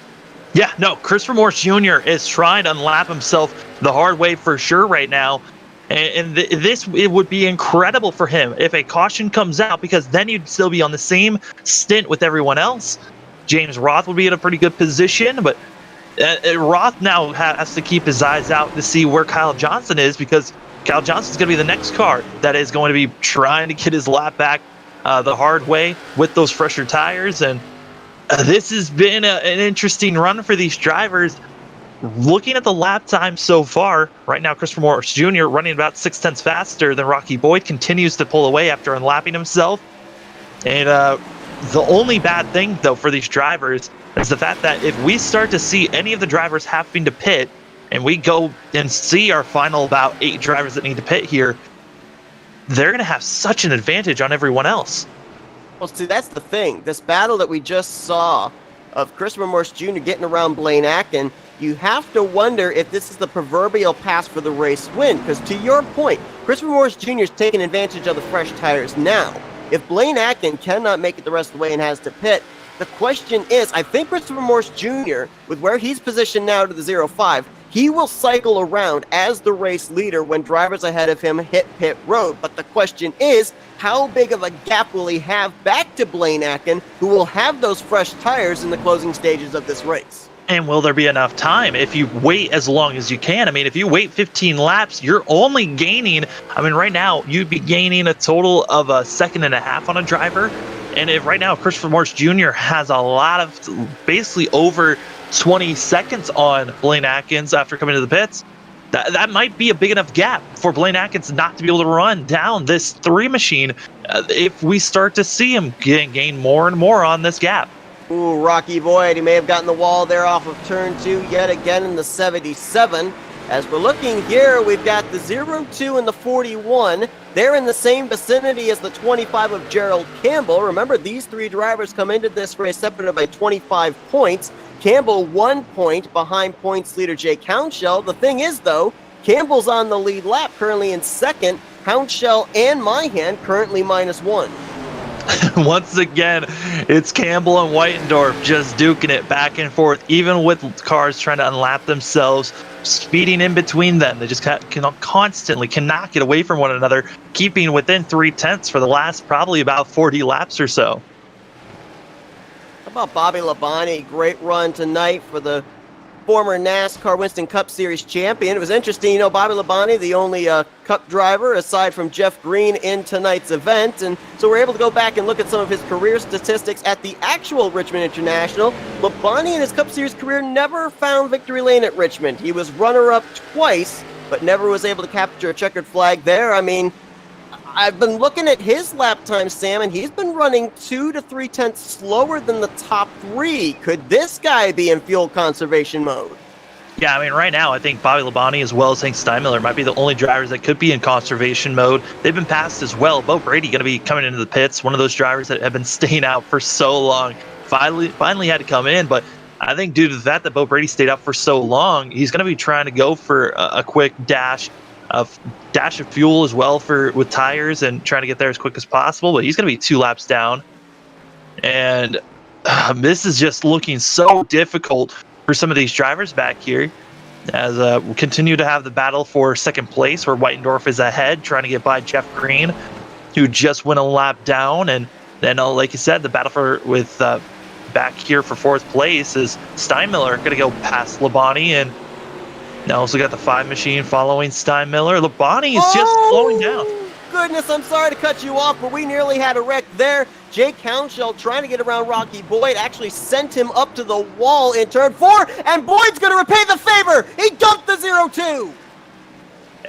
Yeah, no, Christopher Morris Jr. is trying to unlap himself the hard way for sure right now. And it would be incredible for him if a caution comes out, because then you'd still be on the same stint with everyone else. James Roth would be in a pretty good position, but Roth now has to keep his eyes out to see where Kyle Johnson is, because Kyle Johnson's going to be the next car that is going to be trying to get his lap back the hard way with those fresher tires. And this has been an interesting run for these drivers. looking at the lap time so far, right now Christopher Morris Jr. running about 0.6 faster than Rocky Boyd, continues to pull away after unlapping himself. And the only bad thing, though, for these drivers is the fact that if we start to see any of the drivers having to pit, and we go and see our final about 8 drivers that need to pit here, they're going to have such an advantage on everyone else. Well, see, that's the thing. This battle that we just saw of Christopher Morse Jr. getting around Blaine Atkin, you have to wonder if this is the proverbial pass for the race win. Because to your point, Christopher Morse Jr. is taking advantage of the fresh tires now. If Blaine Atkin cannot make it the rest of the way and has to pit, the question is, I think Christopher Morse Jr., with where he's positioned now to the 0-5, he will cycle around as the race leader when drivers ahead of him hit pit road. But the question is, how big of a gap will he have back to Blaine Atkin, who will have those fresh tires in the closing stages of this race? And will there be enough time if you wait as long as you can? I mean, if you wait 15 laps, you're only gaining, I mean, right now, you'd be gaining a total of 1.5 seconds on a driver. And if right now, Christopher Morse Jr. has a lot of, basically over 20 seconds on Blaine Atkins after coming to the pits, that might be a big enough gap for Blaine Atkins not to be able to run down this 3 machine if we start to see him gain more and more on this gap. Ooh, Rocky Boyd, he may have gotten the wall there off of turn 2 yet again in the 77. As we're looking here, we've got the 0-2 and the 41. They're in the same vicinity as the 25 of Gerald Campbell. Remember, these 3 drivers come into this race separated by 25 points. Campbell 1 point behind points leader Jake Hounshell. The thing is, though, Campbell's on the lead lap, currently in second. Hounshell and Myhan currently -1. Once again, it's Campbell and Whitendorf just duking it back and forth, even with cars trying to unlap themselves, speeding in between them. They just constantly cannot get away from one another, keeping within 0.3 for the last probably about 40 laps or so. How about Bobby Labonte? Great run tonight for the former NASCAR Winston Cup Series champion. It was interesting, you know, Bobby Labonte, the only Cup driver aside from Jeff Green in tonight's event, and so we're able to go back and look at some of his career statistics at the actual Richmond International. Labonte in his Cup Series career never found victory lane at Richmond. He was runner-up twice, but never was able to capture a checkered flag there. I mean, I've been looking at his lap time, Sam, and he's been running 2 to 3 slower than the top 3. Could this guy be in fuel conservation mode? Yeah, I mean, right now, I think Bobby Labonte as well as Hank Steinmiller might be the only drivers that could be in conservation mode. They've been passed as well. Bo Brady going to be coming into the pits, one of those drivers that have been staying out for so long. Finally had to come in, but I think due to the fact that Bo Brady stayed out for so long, he's going to be trying to go for a quick dash of fuel as well with tires and trying to get there as quick as possible, but he's going to be 2 laps down. And this is just looking so difficult for some of these drivers back here as we continue to have the battle for second place where Whitendorf is ahead trying to get by Jeff Green, who just went a lap down. And then, like you said, the battle with back here for 4th place is Steinmiller going to go past Labonte, and now also got the 5 machine following Steinmiller. Labonte is just slowing down. Goodness, I'm sorry to cut you off, but we nearly had a wreck there. Jake Hounshell trying to get around Rocky Boyd actually sent him up to the wall in turn 4, and Boyd's going to repay the favor. He dumped the 0-2.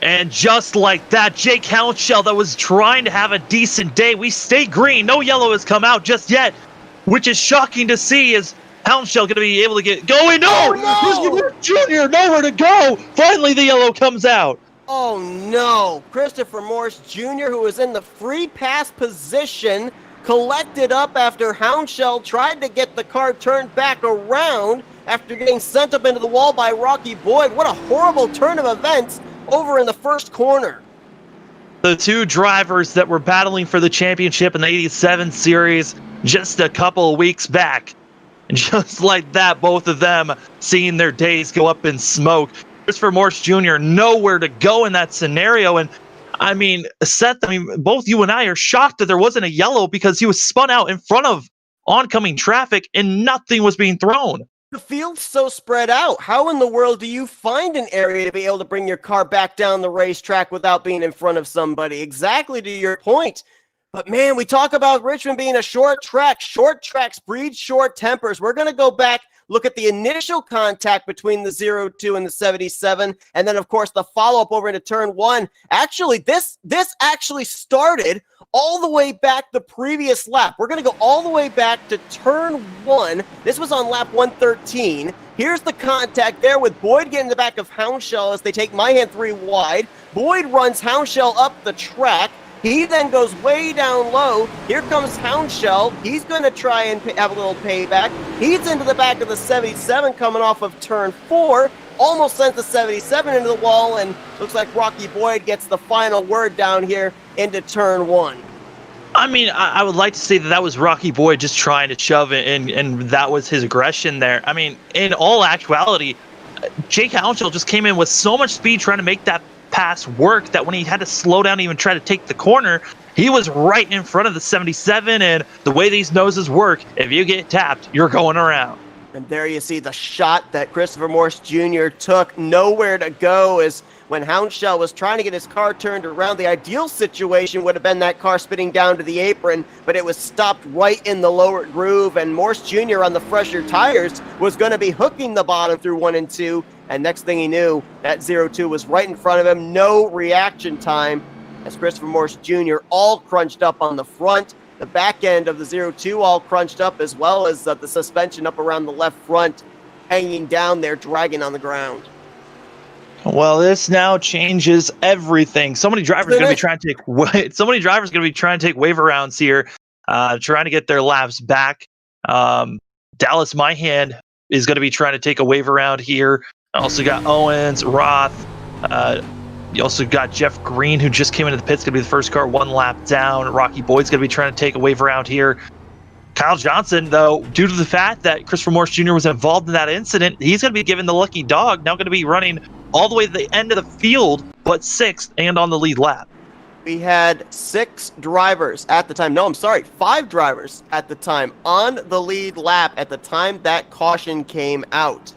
And just like that, Jake Hounshell that was trying to have a decent day. We stay green. No yellow has come out just yet, which is shocking to see as Hounshell going to be able to get going. No! Christopher Jr. nowhere to go. Finally, the yellow comes out. Oh, no. Christopher Morse Jr., who was in the free pass position, collected up after Hounshell tried to get the car turned back around after getting sent up into the wall by Rocky Boyd. What a horrible turn of events over in the first corner. The 2 drivers that were battling for the championship in the 87 series just a couple of weeks back. And just like that, both of them seeing their days go up in smoke. Christopher Morse Jr. nowhere to go in that scenario. And I mean, Seth, both you and I are shocked that there wasn't a yellow because he was spun out in front of oncoming traffic and nothing was being thrown. The field's so spread out. How in the world do you find an area to be able to bring your car back down the racetrack without being in front of somebody? Exactly to your point. But man, we talk about Richmond being a short track. Short tracks breed short tempers. We're going to go back, look at the initial contact between the 0-2 and the 77, and then, of course, the follow-up over into turn 1. Actually, this actually started all the way back the previous lap. We're going to go all the way back to turn 1. This was on lap 113. Here's the contact there with Boyd getting the back of Houndshell as they take Myhan 3 wide. Boyd runs Houndshell up the track. He then goes way down low. Here comes Houndshell. He's going to try and have a little payback. He's into the back of the 77 coming off of turn 4. Almost sent the 77 into the wall, and looks like Rocky Boyd gets the final word down here into turn 1. I mean, I would like to say that was Rocky Boyd just trying to shove it, and that was his aggression there. I mean, in all actuality, Jake Houndshell just came in with so much speed trying to make that pass work that when he had to slow down and even try to take the corner, he was right in front of the 77, and the way these noses work, if you get tapped, you're going around. And there you see the shot that Christopher Morse Jr. took. Nowhere to go, as when Houndshell was trying to get his car turned around, the ideal situation would have been that car spinning down to the apron, but it was stopped right in the lower groove, and Morse Jr. on the fresher tires was going to be hooking the bottom through 1 and 2, and next thing he knew, that 0-2 was right in front of him. No reaction time, as Christopher Morse Jr. all crunched up on the front. The back end of the 0-2 all crunched up, as well as the suspension up around the left front, hanging down there, dragging on the ground. Well, this now changes everything. So many drivers are going to be trying to take waiver rounds here, trying to get their laps back. Dallas Myhan is going to be trying to take a waiver round here. Also got Owens, Roth. You also got Jeff Green, who just came into the pits, going to be the first car 1 lap down. Rocky Boyd's going to be trying to take a wave around here. Kyle Johnson, though, due to the fact that Christopher Morse Jr. was involved in that incident, he's going to be given the lucky dog, now going to be running all the way to the end of the field, but 6th and on the lead lap. We had 6 drivers at the time. No, I'm sorry, 5 drivers at the time on the lead lap at the time that caution came out.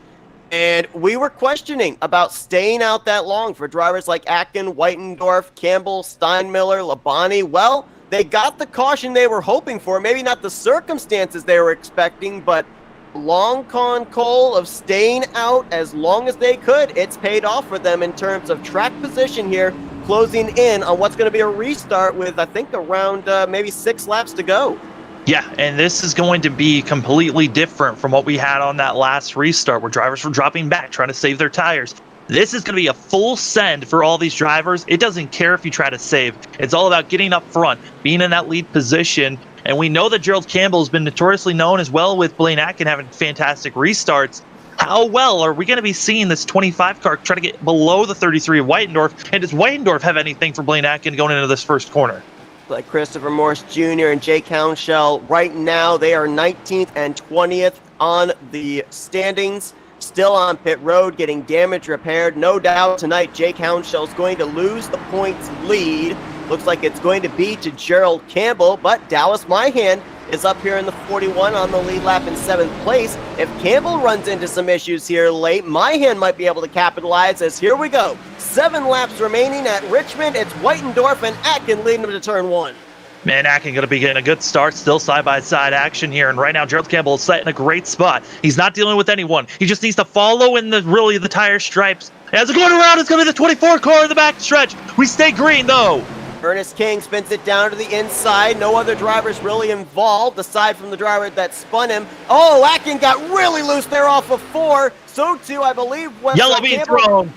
And we were questioning about staying out that long for drivers like Atkin, Whitendorf, Campbell, Steinmiller, Labonte. Well, they got the caution they were hoping for. Maybe not the circumstances they were expecting, but long con Cole of staying out as long as they could. It's paid off for them in terms of track position here, closing in on what's going to be a restart with, I think, around maybe 6 laps to go. Yeah, and this is going to be completely different from what we had on that last restart where drivers were dropping back, trying to save their tires. This is going to be a full send for all these drivers. It doesn't care if you try to save. It's all about getting up front, being in that lead position. And we know that Gerald Campbell has been notoriously known as well with Blaine Atkin having fantastic restarts. How well are we going to be seeing this 25 car try to get below the 33 of Whitendorf? And does Whitendorf have anything for Blaine Atkin going into this first corner? Like Christopher Morse Jr. and Jake Houndshell, right now they are 19th and 20th on the standings, still on pit road, getting damage repaired. No doubt tonight Jake Houndshell is going to lose the points lead. Looks like it's going to be to Gerald Campbell, but Dallas Myhan is up here in the 41 on the lead lap in 7th place. If Campbell runs into some issues here late, Myhan might be able to capitalize, as here we go. 7 laps remaining at Richmond. It's Whitendorf and Atkin leading them to turn 1. Man, Atkin going to be getting a good start, still side-by-side action here. And right now, Gerald Campbell is set in a great spot. He's not dealing with anyone. He just needs to follow in the tire stripes. As it's going around, it's going to be the 24 car in the back stretch. We stay green, though. Ernest King spins it down to the inside. No other drivers really involved aside from the driver that spun him. Oh, Atkin got really loose there off of 4. So too, I believe, when yellow being thrown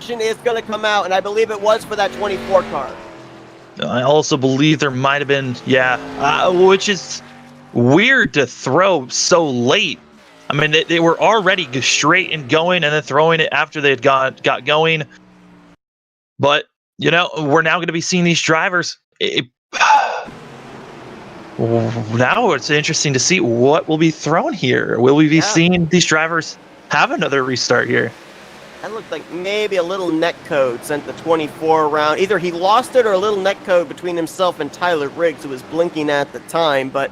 is going to come out, and I believe it was for that 24 car. I also believe there might have been, which is weird to throw so late. I mean, they were already straight and going, and then throwing it after they had got going. But we're now going to be seeing these drivers. Now it's interesting to see what will be thrown here. Will we be seeing these drivers have another restart here? That looked like maybe a little net code sent the 24 around. Either he lost it or a little net code between himself and Tyler Riggs, who was blinking at the time. But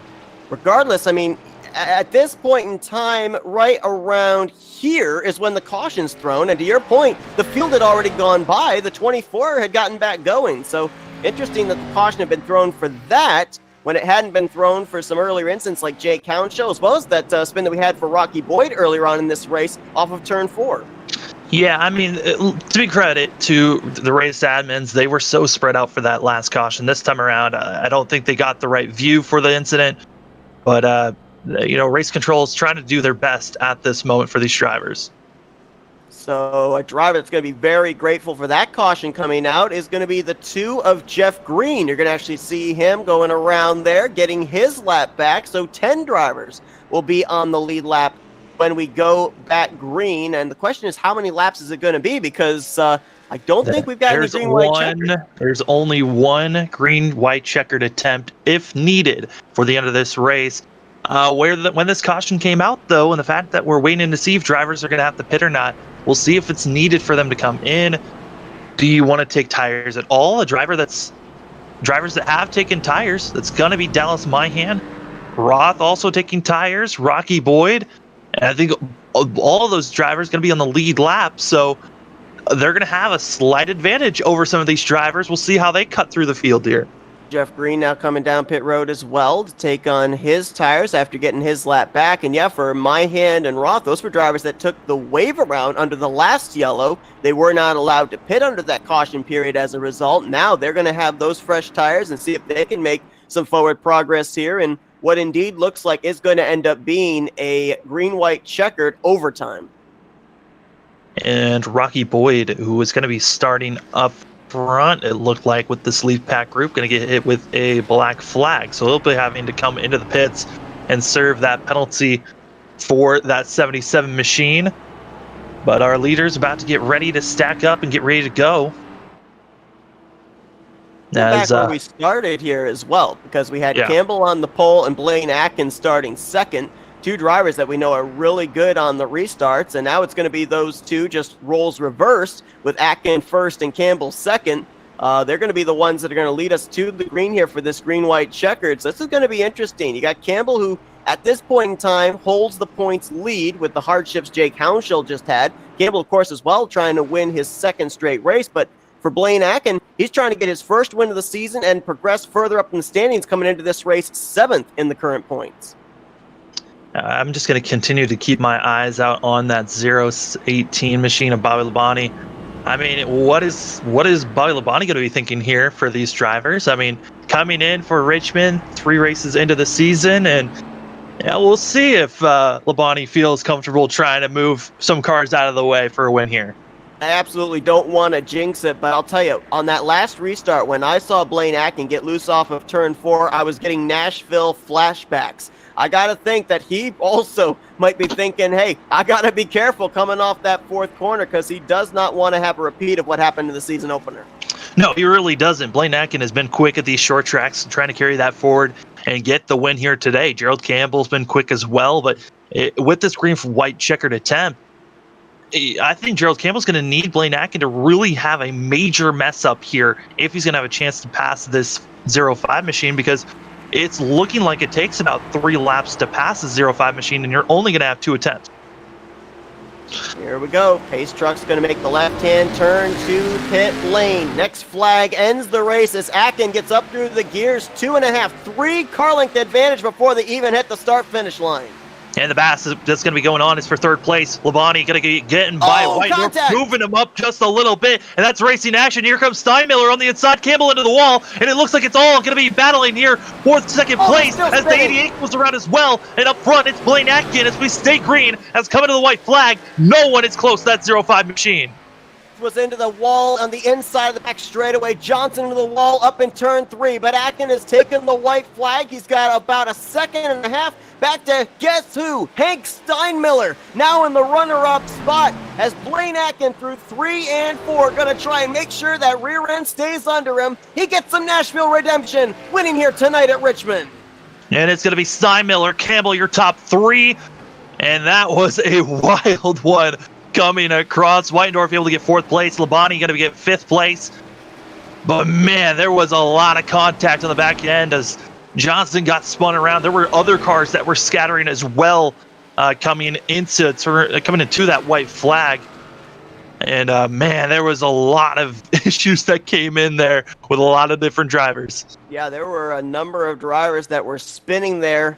regardless, I mean, at this point in time, right around here is when the caution's thrown. And to your point, the field had already gone by. The 24 had gotten back going. So interesting that the caution had been thrown for that when it hadn't been thrown for some earlier incidents like Jake Hounshaw, as well as that spin that we had for Rocky Boyd earlier on in this race off of turn 4. Yeah, I mean, to be credit to the race admins, they were so spread out for that last caution. This time around, I don't think they got the right view for the incident. But, race control is trying to do their best at this moment for these drivers. So a driver that's going to be very grateful for that caution coming out is going to be the 2 of Jeff Green. You're going to actually see him going around there, getting his lap back. So 10 drivers will be on the lead lap when we go back green. And the question is, how many laps is it going to be? Because I don't think we've got any green-white checkered. There's only one green-white checkered attempt, if needed, for the end of this race. When this caution came out, though, and the fact that we're waiting to see if drivers are going to have to pit or not, we'll see if it's needed for them to come in. Do you want to take tires at all? Drivers that have taken tires, that's going to be Dallas Myhan. Roth also taking tires, Rocky Boyd. And I think all of those drivers going to be on the lead lap, so they're going to have a slight advantage over some of these drivers. We'll see how they cut through the field here. Jeff Green now coming down pit road as well to take on his tires after getting his lap back. And yeah, for Myhan and Roth, those were drivers that took the wave around under the last yellow. They were not allowed to pit under that caution period as a result. Now they're going to have those fresh tires and see if they can make some forward progress here in what indeed looks like is going to end up being a green-white checkered overtime. And Rocky Boyd, who is going to be starting up front, it looked like, with this lead pack group, going to get hit with a black flag. So he'll be having to come into the pits and serve that penalty for that 77 machine. But our leader's about to get ready to stack up and get ready to go. Back where we started here as well, because we had Campbell on the pole and Blaine Atkins starting second. 2 drivers that we know are really good on the restarts, and now it's going to be those 2 just roles reversed with Atkins first and Campbell second. They're going to be the ones that are going to lead us to the green here for this green-white checkered. So this is going to be interesting. You got Campbell, who at this point in time holds the points lead with the hardships Jake Hounshaw just had. Campbell, of course, as well, trying to win his second straight race, but for Blaine Atkins, he's trying to get his first win of the season and progress further up in the standings, coming into this race 7th in the current points. I'm just going to continue to keep my eyes out on that 018 machine of Bobby Labonte. I mean, what is Bobby Labonte going to be thinking here for these drivers? I mean, coming in for Richmond 3 races into the season, and we'll see if Labonte feels comfortable trying to move some cars out of the way for a win here. I absolutely don't want to jinx it, but I'll tell you, on that last restart, when I saw Blaine Atkins get loose off of turn 4, I was getting Nashville flashbacks. I got to think that he also might be thinking, hey, I got to be careful coming off that 4th corner, because he does not want to have a repeat of what happened in the season opener. No, he really doesn't. Blaine Atkins has been quick at these short tracks, trying to carry that forward and get the win here today. Gerald Campbell's been quick as well, but with this green-white checkered attempt, I think Gerald Campbell's going to need Blaine Atkins to really have a major mess up here if he's going to have a chance to pass this 05 machine, because it's looking like it takes about 3 laps to pass the 05 machine, and you're only going to have 2 attempts. Here we go. Pace truck's going to make the left-hand turn to pit lane. Next flag ends the race as Atkins gets up through the gears. 2.5, 3 car length advantage before they even hit the start-finish line. And the bass that's going to be going on is for 3rd place. Labonte going to be getting by Whitendorf, moving him up just a little bit, and that's racing action. Here comes Steinmiller on the inside, Campbell into the wall, and it looks like it's all going to be battling here for 2nd place as the 88 goes around as well. And up front, it's Blaine Atkins as we stay green, as coming to the white flag. No one is close to that 05 machine. Was into the wall on the inside of the back straightaway. Johnson into the wall up in turn 3, but Atkins has taken the white flag. He's got about 1.5 seconds back to guess who? Hank Steinmiller, now in the runner-up spot as Blaine Atkins through 3 and 4 going to try and make sure that rear end stays under him. He gets some Nashville redemption, winning here tonight at Richmond. And it's going to be Steinmiller, Campbell, your top 3, and that was a wild one. Coming across, Whitendorf able to get 4th place. Labonte going to get 5th place. But man, there was a lot of contact on the back end as Johnson got spun around. There were other cars that were scattering as well, coming into that white flag. And man, there was a lot of issues that came in there with a lot of different drivers. Yeah, there were a number of drivers that were spinning there,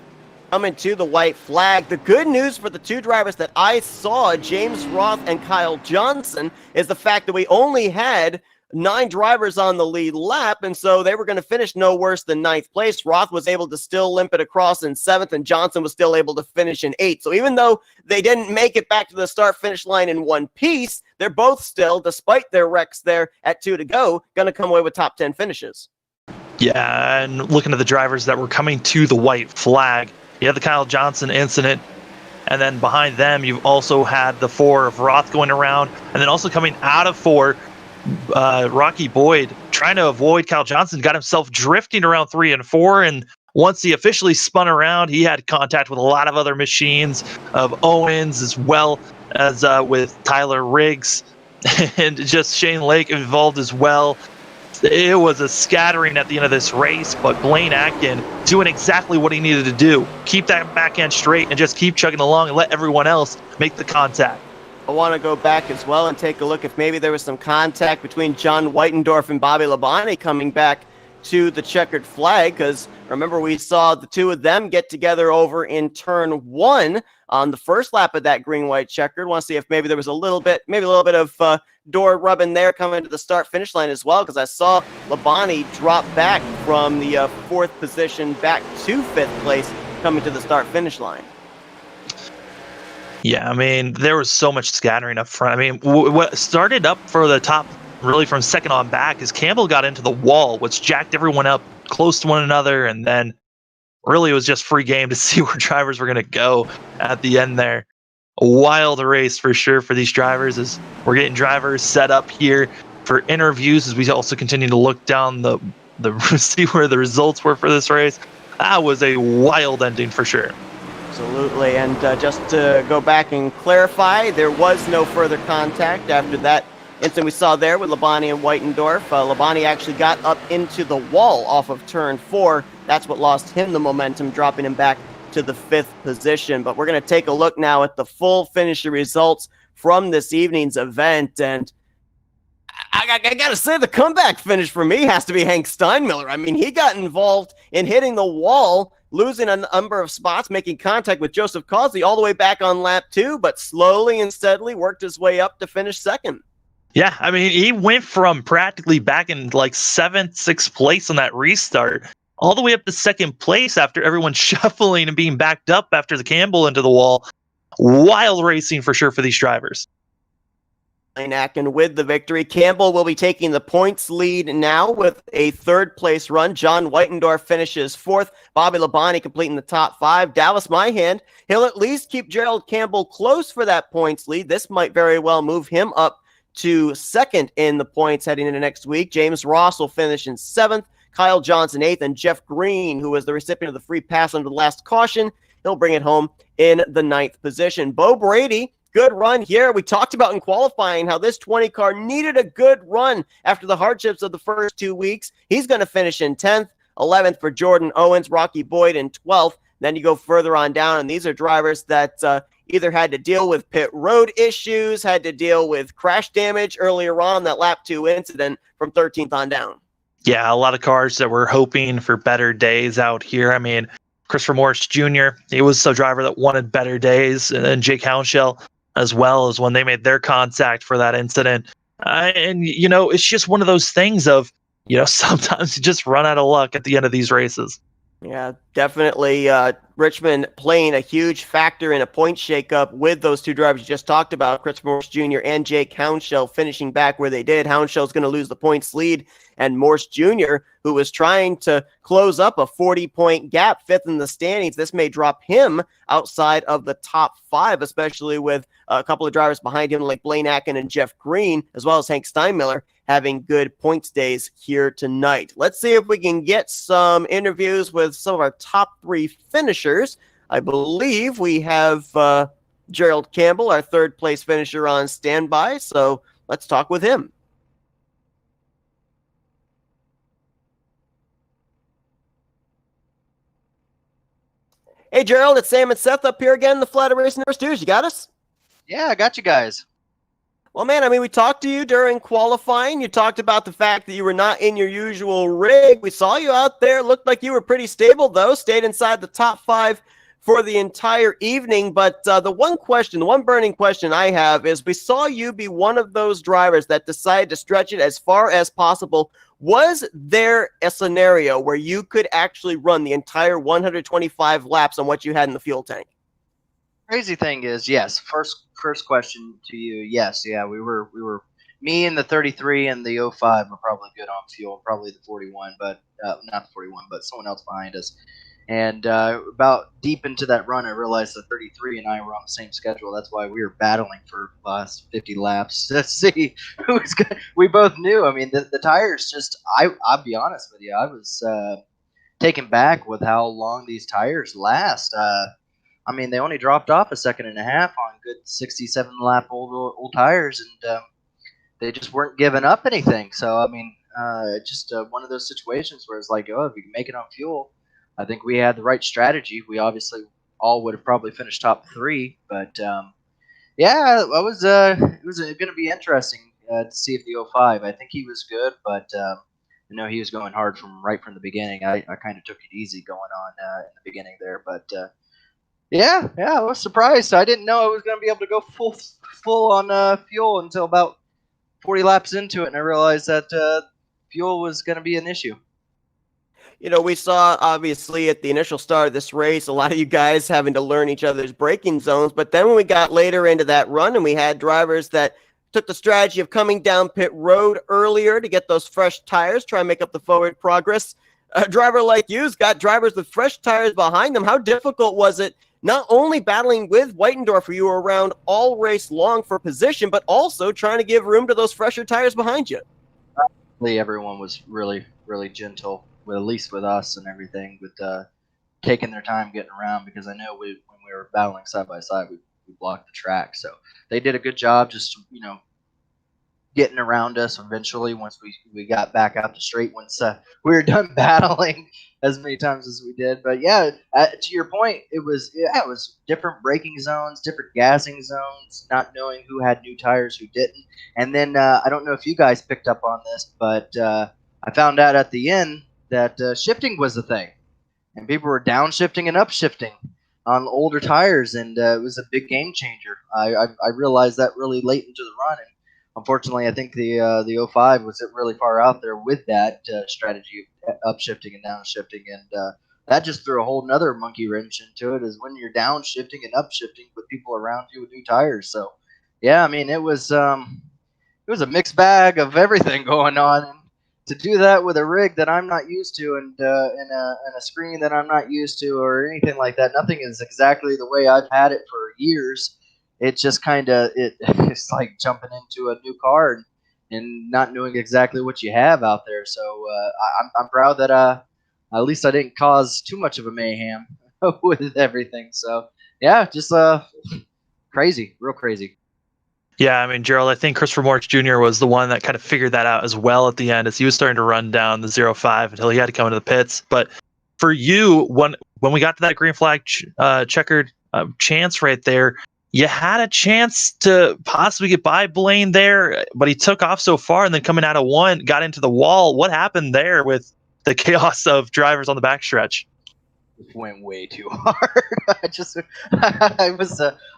coming to the white flag. The good news for the two drivers that I saw, James Roth and Kyle Johnson, is the fact that we only had 9 drivers on the lead lap, and so they were going to finish no worse than 9th place. Roth was able to still limp it across in 7th, and Johnson was still able to finish in 8th. So even though they didn't make it back to the start-finish line in one piece, they're both still, despite their wrecks there at 2 to go, going to come away with top 10 finishes. Yeah, and looking at the drivers that were coming to the white flag, you had the Kyle Johnson incident, and then behind them, you've also had the 4 of Roth going around, and then also coming out of 4, Rocky Boyd trying to avoid Kyle Johnson, got himself drifting around 3 and 4, and once he officially spun around, he had contact with a lot of other machines of Owens, as well as with Tyler Riggs, and just Shane Lake involved as well. It was a scattering at the end of this race, but Blaine Atkin doing exactly what he needed to do. Keep that back end straight and just keep chugging along and let everyone else make the contact. I want to go back as well and take a look if maybe there was some contact between John Whitendorf and Bobby Labonte coming back to the checkered flag, because remember we saw the two of them get together over in turn 1 on the first lap of that green-white checkered. Want to see if maybe there was a little bit of door rubbing there coming to the start-finish line as well, because I saw Labonte drop back from the 4th position back to 5th place coming to the start-finish line. Yeah, I mean, there was so much scattering up front. I mean, what started up for the top, really from second on back, is Campbell got into the wall, which jacked everyone up close to one another, and then really it was just free game to see where drivers were going to go at the end there. A wild race for sure for these drivers, as we're getting drivers set up here for interviews, as we also continue to look down the see where the results were for this race. That was a wild ending for sure. Absolutely, and just to go back and clarify, there was no further contact after that incident we saw there with Labonte and Whitendorf. Labonte actually got up into the wall off of turn 4. That's what lost him the momentum, dropping him back to the 5th position. But we're going to take a look now at the full finisher results from this evening's event, and I got to say, the comeback finish for me has to be Hank Steinmiller. I mean, he got involved in hitting the wall, losing a number of spots, making contact with Joseph Causey all the way back on lap 2, but slowly and steadily worked his way up to finish second. Yeah, I mean, he went from practically back in like 7th, 6th place on that restart, all the way up to 2nd place after everyone shuffling and being backed up after the Campbell into the wall. Wild racing for sure for these drivers. And with the victory, Campbell will be taking the points lead now with a 3rd place run. John Whitendorf finishes 4th. Bobby Labonte completing the top 5. Dallas Myhand, he'll at least keep Gerald Campbell close for that points lead. This might very well move him up to 2nd in the points heading into next week. James Ross will finish in 7th. Kyle Johnson 8th, and Jeff Green, who was the recipient of the free pass under the last caution, he'll bring it home in the 9th position. Bo Brady, good run here. We talked about in qualifying how this 20 car needed a good run after the hardships of the first 2 weeks. He's going to finish in 10th, 11th for Jordan Owens, Rocky Boyd in 12th. Then you go further on down, and these are drivers that either had to deal with pit road issues, had to deal with crash damage earlier on that lap 2 incident from 13th on down. Yeah, a lot of cars that were hoping for better days out here. I mean, Christopher Morris Jr., he was a driver that wanted better days, and then Jake Hounshell as well, as when they made their contact for that incident. And, you know, it's just one of those things of, you know, sometimes you just run out of luck at the end of these races. Yeah, definitely. Richmond playing a huge factor in a point shakeup with those two drivers you just talked about, Christopher Morse Jr. and Jake Hounshell finishing back where they did. Hounshell's going to lose the points lead, and Morse Jr., who was trying to close up a 40-point gap, 5th in the standings, this may drop him outside of the top 5, especially with a couple of drivers behind him like Blaine Atkin and Jeff Green, as well as Hank Steinmiller, having good points days here tonight. Let's see if we can get some interviews with some of our top 3 finishers. I believe we have Gerald Campbell, our 3rd place finisher, on standby, so let's talk with him. Hey, Gerald, it's Sam and Seth up here again, the Flatout Racing Network Studios. You got us? Yeah, I got you guys. Well, man, I mean, we talked to you during qualifying. You talked about the fact that you were not in your usual rig. We saw you out there. Looked like you were pretty stable, though. Stayed inside the top 5 for the entire evening. But the one burning question I have is we saw you be one of those drivers that decided to stretch it as far as possible. Was there a scenario where you could actually run the entire 125 laps on what you had in the fuel tank? Crazy thing is, yes. First question to you, yes, yeah. We were me and the 33 and the 05 were probably good on fuel, probably the 41, but not the 41, but someone else behind us. And about deep into that run, I realized the 33 and I were on the same schedule. That's why we were battling for the last 50 laps to see who's good. We both knew. I mean, the tires just. I'll be honest with you. I was taken back with how long these tires last. I mean, they only dropped off a second and a half on good 67 lap old tires, and they just weren't giving up anything. So I mean, just one of those situations where it's like, oh, if we can make it on fuel, I think we had the right strategy. We obviously all would have probably finished top 3, but yeah, it was going to be interesting to see if the 05. I think he was good, but he was going hard right from the beginning. I kind of took it easy going on in the beginning there, but. Yeah, I was surprised. I didn't know I was going to be able to go full on fuel until about 40 laps into it, and I realized that fuel was going to be an issue. We saw, obviously, at the initial start of this race, a lot of you guys having to learn each other's braking zones. But then when we got later into that run and we had drivers that took the strategy of coming down pit road earlier to get those fresh tires, try and make up the forward progress. A driver like you's got drivers with fresh tires behind them. How difficult was it not only battling with Whitendorfer, you were around all race long for position, but also trying to give room to those fresher tires behind you? Everyone was really, really gentle, at least with us and everything, with taking their time getting around, because I know when we were battling side by side, we blocked the track. So they did a good job just, getting around us eventually once we got back out the straight, once we were done battling as many times as we did. But yeah, to your point, it was different braking zones, different gassing zones, not knowing who had new tires, who didn't. And then I don't know if you guys picked up on this, but I found out at the end that shifting was the thing, and people were downshifting and upshifting on older tires, and it was a big game changer. I realized that really late into the run, and unfortunately, I think the 05 was really far out there with that strategy of upshifting and downshifting, and that just threw a whole nother monkey wrench into it. Is when you're downshifting and upshifting with people around you with new tires. So, yeah, I mean, it was a mixed bag of everything going on. And to do that with a rig that I'm not used to, and a screen that I'm not used to, or anything like that, nothing is exactly the way I've had it for years. It just it's like jumping into a new car and not knowing exactly what you have out there. So I'm proud that at least I didn't cause too much of a mayhem with everything. So yeah, just crazy, real crazy. Yeah, I mean, Gerald, I think Christopher Morris Jr. was the one that kind of figured that out as well at the end, as he was starting to run down the 05 until he had to come into the pits. But for you, when we got to that green flag checkered chance right there, you had a chance to possibly get by Blaine there, but he took off so far, and then coming out of one, got into the wall. What happened there with the chaos of drivers on the backstretch? It went way too hard.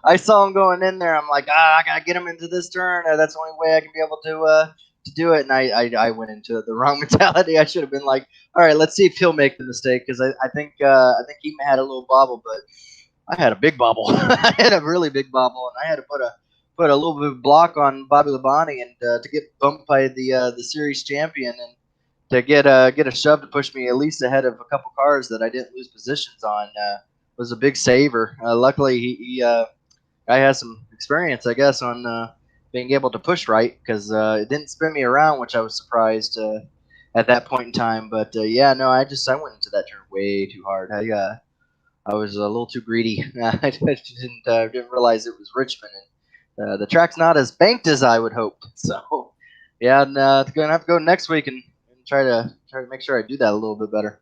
I saw him going in there. I'm like, I gotta get him into this turn. That's the only way I can be able to do it. And I went into the wrong mentality. I should have been like, all right, let's see if he'll make the mistake, because I think he had a little bobble, but I had a big bobble. I had a really big bobble, and I had to put a little bit of block on Bobby Labonte, and to get bumped by the series champion, and to get a shove to push me at least ahead of a couple cars that I didn't lose positions on was a big saver. Luckily, he has some experience, I guess, on being able to push right, because it didn't spin me around, which I was surprised at that point in time. But yeah, no, I went into that turn way too hard. I was a little too greedy. I didn't realize it was Richmond, and the track's not as banked as I would hope. So yeah, and gonna have to go next week and try to make sure I do that a little bit better.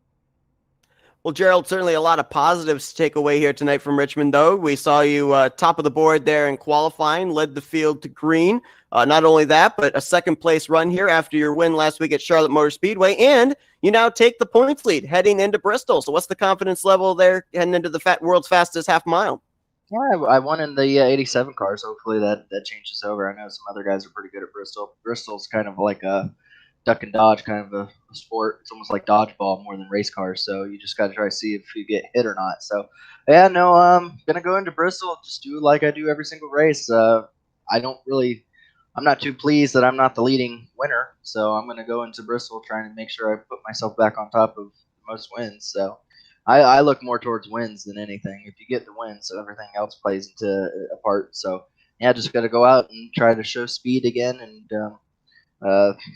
Well, Gerald, certainly a lot of positives to take away here tonight from Richmond, though. We saw you top of the board there in qualifying, led the field to green. Not only that, but a second-place run here after your win last week at Charlotte Motor Speedway, and you now take the points lead heading into Bristol. So what's the confidence level there heading into the world's fastest half mile? Yeah, I won in the 87 cars. Hopefully that changes over. I know some other guys are pretty good at Bristol. Bristol's kind of like a duck and dodge kind of a sport. It's almost like dodgeball more than race cars. So you just got to try to see if you get hit or not. So yeah, no, gonna go into Bristol, just do like I do every single race. I'm not too pleased that I'm not the leading winner. So I'm gonna go into Bristol trying to make sure I put myself back on top of most wins. So I look more towards wins than anything. If you get the wins, so everything else plays into a part. So yeah, just got to go out and try to show speed again. And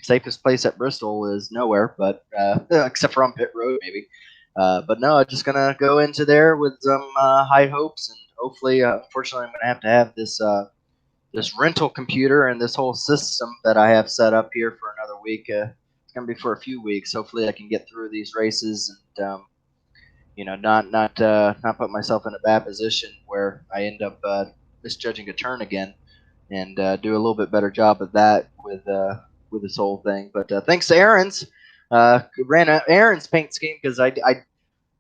safest place at Bristol is nowhere, but except for on pit road maybe. But no, I'm just gonna go into there with some high hopes, and hopefully, unfortunately, I'm gonna have this this rental computer and this whole system that I have set up here for another week. It's gonna be for a few weeks. Hopefully, I can get through these races and not put myself in a bad position where I end up misjudging a turn again, and do a little bit better job of that with this whole thing. But thanks to Aaron's, ran Aaron's paint scheme because I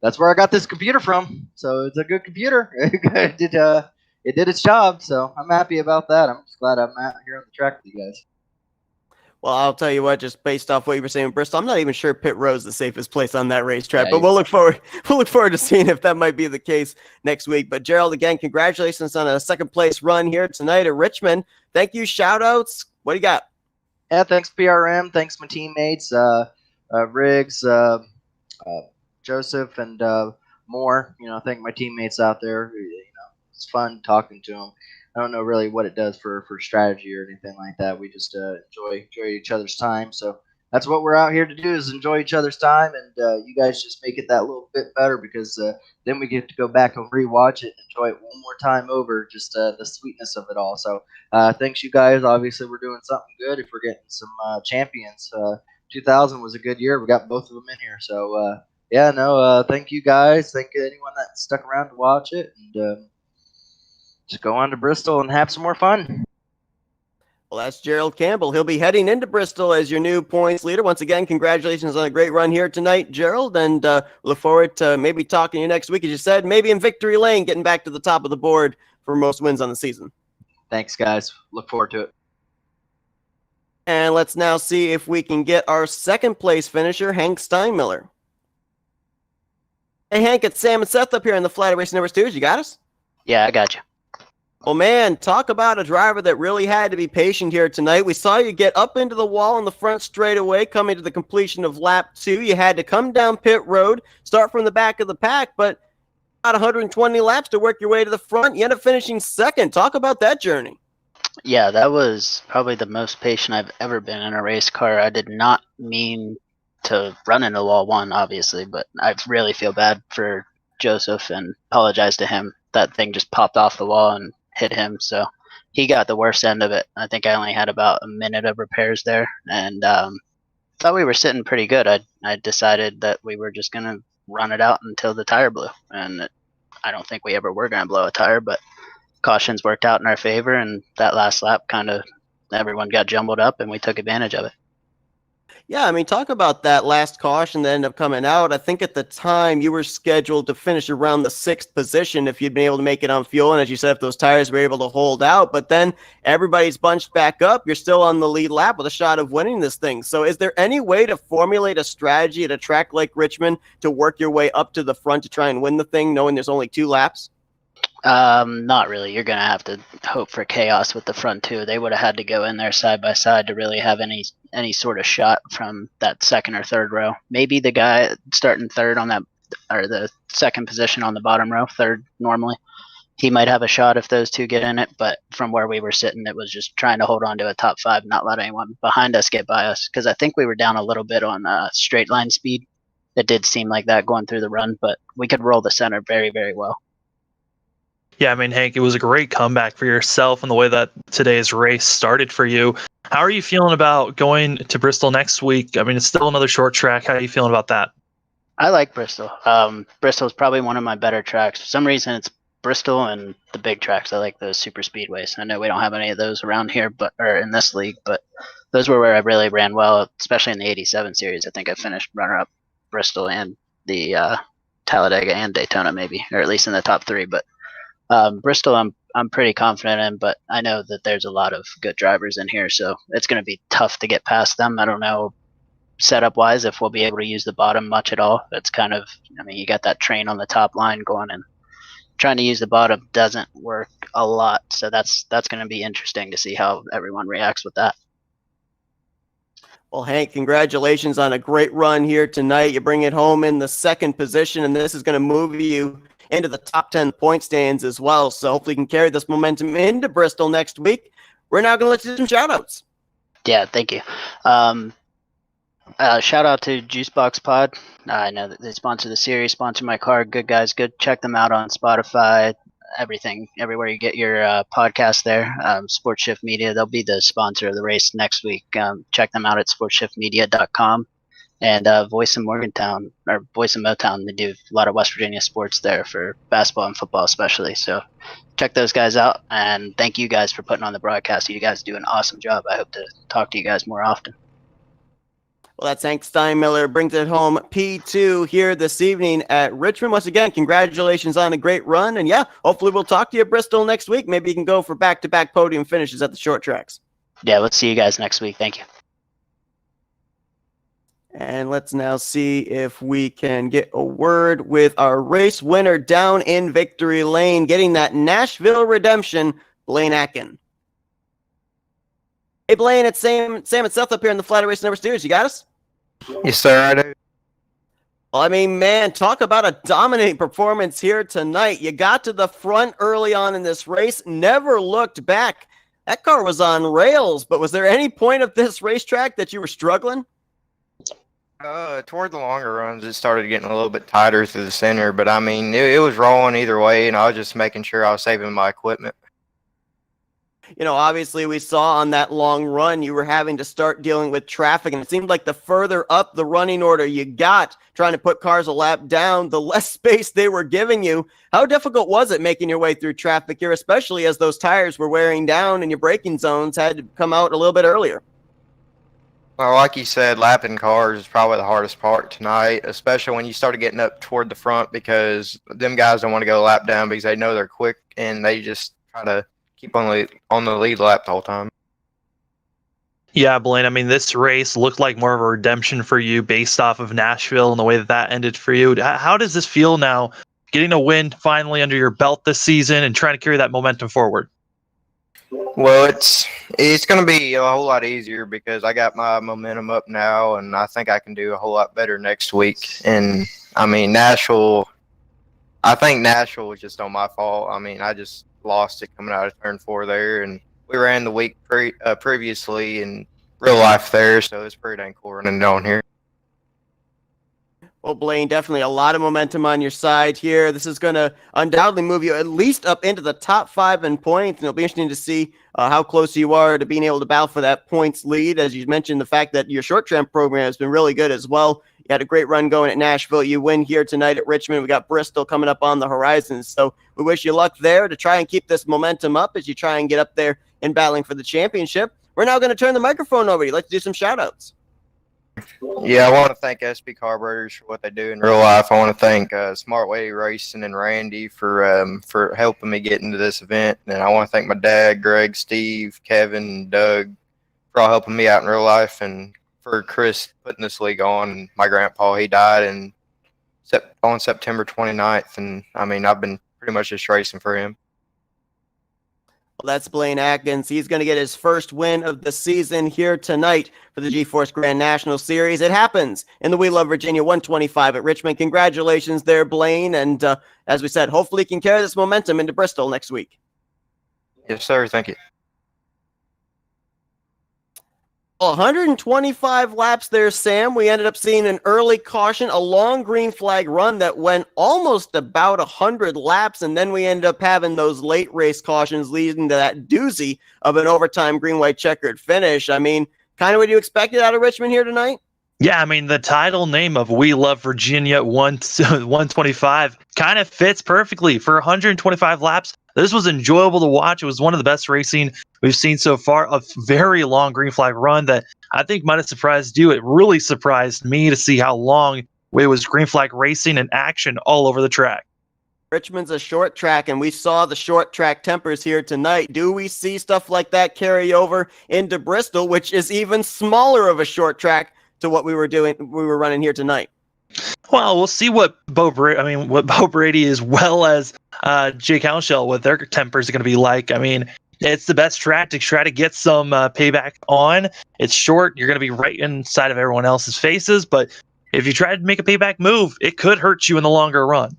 that's where I got this computer from. So it's a good computer. It did its job. So I'm happy about that. I'm just glad I'm out here on the track with you guys. Well, I'll tell you what, just based off what you were saying in Bristol, I'm not even sure pit road is the safest place on that racetrack, but we'll look forward to seeing if that might be the case next week. But Gerald, again, congratulations on a second place run here tonight at Richmond. Thank you. Shout outs. What do you got? Yeah, thanks PRM. Thanks my teammates, Riggs, Joseph, and more. Thank my teammates out there. It's fun talking to them. I don't know really what it does for strategy or anything like that. We just enjoy each other's time. So that's what we're out here to do, is enjoy each other's time, and you guys just make it that little bit better, because then we get to go back and rewatch it and enjoy it one more time over, just the sweetness of it all. So thanks, you guys. Obviously, we're doing something good if we're getting some champions. 2000 was a good year. We got both of them in here. So thank you guys. Thank anyone that stuck around to watch it, and just go on to Bristol and have some more fun. Well, that's Gerald Campbell. He'll be heading into Bristol as your new points leader. Once again, congratulations on a great run here tonight, Gerald, and look forward to maybe talking to you next week, as you said, maybe in Victory Lane, getting back to the top of the board for most wins on the season. Thanks, guys. Look forward to it. And let's now see if we can get our second place finisher, Hank Steinmiller. Hey, Hank, it's Sam and Seth up here in the Flatout Racing Network Studios. You got us? Yeah, I got you. Well, man, talk about a driver that really had to be patient here tonight. We saw you get up into the wall in the front straightaway coming to the completion of lap 2. You had to come down pit road, start from the back of the pack, but about 120 laps to work your way to the front. You end up finishing second. Talk about that journey. Yeah, that was probably the most patient I've ever been in a race car. I did not mean to run into wall 1, obviously, but I really feel bad for Joseph and apologize to him. That thing just popped off the wall and hit him, so he got the worst end of it. I think I only had about a minute of repairs there, and thought we were sitting pretty good. I decided that we were just gonna run it out until the tire blew, and I don't think we ever were gonna blow a tire, but cautions worked out in our favor, and that last lap kind of everyone got jumbled up and we took advantage of it. Yeah, I mean, talk about that last caution that ended up coming out. I think at the time you were scheduled to finish around the 6th position if you'd been able to make it on fuel. And as you said, if those tires were able to hold out, but then everybody's bunched back up. You're still on the lead lap with a shot of winning this thing. So is there any way to formulate a strategy at a track like Richmond to work your way up to the front to try and win the thing, knowing there's only 2 laps? Not really. You're going to have to hope for chaos with the front 2. They would have had to go in there side by side to really have any sort of shot from that second or third row. Maybe the guy starting third on that, or the second position on the bottom row, third normally, he might have a shot if those 2 get in it. But from where we were sitting, it was just trying to hold on to a top 5, not let anyone behind us get by us. Because I think we were down a little bit on straight line speed. It did seem like that going through the run, but we could roll the center very, very well. Yeah, I mean, Hank, it was a great comeback for yourself and the way that today's race started for you. How are you feeling about going to Bristol next week? I mean, it's still another short track. How are you feeling about that? I like Bristol. Bristol's probably one of my better tracks. For some reason, it's Bristol and the big tracks. I like those super speedways. I know we don't have any of those around here, or in this league, but those were where I really ran well, especially in the '87 series. I think I finished runner-up Bristol and the Talladega and Daytona, maybe, or at least in the top three. But Bristol, I'm pretty confident in, but I know that there's a lot of good drivers in here, so it's going to be tough to get past them. I don't know setup wise if we'll be able to use the bottom much at all. It's kind of, I mean, you got that train on the top line going, and trying to use the bottom doesn't work a lot. So that's going to be interesting to see how everyone reacts with that. Well, Hank, congratulations on a great run here tonight. You bring it home in the second position, and this is going to move you into the top 10 point stands as well. So hopefully you can carry this momentum into Bristol next week. We're now going to let you do some shout outs. Yeah, thank you. Shout out to Juicebox Pod. I know that they sponsor the series, sponsor my car. Good guys, good. Check them out on Spotify, everything, everywhere you get your podcast there. Sports Shift Media, they'll be the sponsor of the race next week. Check them out at sportshiftmedia.com. And Voice of Morgantown, or Voice of Motown, they do a lot of West Virginia sports there for basketball and football especially. So check those guys out, and thank you guys for putting on the broadcast. You guys do an awesome job. I hope to talk to you guys more often. Well, that's Hank Steinmiller, brings it home P2 here this evening at Richmond. Once again, congratulations on a great run. And yeah, hopefully we'll talk to you at Bristol next week. Maybe you can go for back-to-back podium finishes at the short tracks. Yeah, let's see you guys next week. Thank you. And let's now see if we can get a word with our race winner down in victory lane, getting that Nashville redemption, Blaine Atkin. Hey, Blaine, it's Sam and Seth up here in the Flatout Racing Network Studios. You got us? Yes, sir, I do. Well, I mean, man, talk about a dominating performance here tonight. You got to the front early on in this race, never looked back. That car was on rails, but was there any point of this racetrack that you were struggling? Toward the longer runs, it started getting a little bit tighter through the center, but I mean, it was rolling either way, and I was just making sure I was saving my equipment. You know, obviously we saw on that long run, you were having to start dealing with traffic, and it seemed like the further up the running order you got, trying to put cars a lap down, the less space they were giving you. How difficult was it making your way through traffic here, especially as those tires were wearing down and your braking zones had to come out a little bit earlier? Well, like you said, lapping cars is probably the hardest part tonight, especially when you started getting up toward the front, because them guys don't want to go lap down because they know they're quick, and they just try to keep on the lead lap the whole time. Yeah, Blaine, I mean, this race looked like more of a redemption for you based off of Nashville and the way that ended for you. How does this feel now, getting a win finally under your belt this season and trying to carry that momentum forward? Well, it's going to be a whole lot easier because I got my momentum up now, and I think I can do a whole lot better next week. And, I mean, I think Nashville was just on my fault. I mean, I just lost it coming out of turn 4 there, and we ran the week previously in real life there, so it's pretty dang cool running it on here. Well, Blaine, definitely a lot of momentum on your side here. This is going to undoubtedly move you at least up into the top 5 in points, and it'll be interesting to see how close you are to being able to battle for that points lead. As you mentioned, the fact that your short track program has been really good as well. You had a great run going at Nashville. You win here tonight at Richmond. We got Bristol coming up on the horizon. So we wish you luck there to try and keep this momentum up as you try and get up there in battling for the championship. We're now going to turn the microphone over to you. Let's do some shout-outs. Yeah, I want to thank SP Carburetors for what they do in real life. I want to thank Smart Way Racing and Randy for helping me get into this event. And I want to thank my dad, Greg, Steve, Kevin, and Doug for all helping me out in real life, and for Chris putting this league on. My grandpa, he died on September 29th, and I mean, I've been pretty much just racing for him. Well, that's Blaine Atkins. He's going to get his first win of the season here tonight for the G-Force Grand National Series. It happens in the We Love Virginia 125 at Richmond. Congratulations there, Blaine. And as we said, hopefully he can carry this momentum into Bristol next week. Yes, sir. Thank you. 125 laps there, Sam. We ended up seeing an early caution, a long green flag run that went almost about 100 laps, and then we ended up having those late race cautions leading to that doozy of an overtime green-white checkered finish. I mean, kind of what you expected out of Richmond here tonight? Yeah, I mean, the title name of We Love Virginia 125 kind of fits perfectly for 125 laps. This was enjoyable to watch. It was one of the best racing we've seen so far. A very long green flag run that I think might have surprised you. It really surprised me to see how long it was green flag racing and action all over the track. Richmond's a short track, and we saw the short track tempers here tonight. Do we see stuff like that carry over into Bristol, which is even smaller of a short track to what we were running here tonight? Well, we'll see what Bo Brady as well as Jake Hounshell, what their tempers are going to be like. I mean, it's the best track to try to get some payback on. It's short. You're going to be right inside of everyone else's faces, but if you try to make a payback move, it could hurt you in the longer run.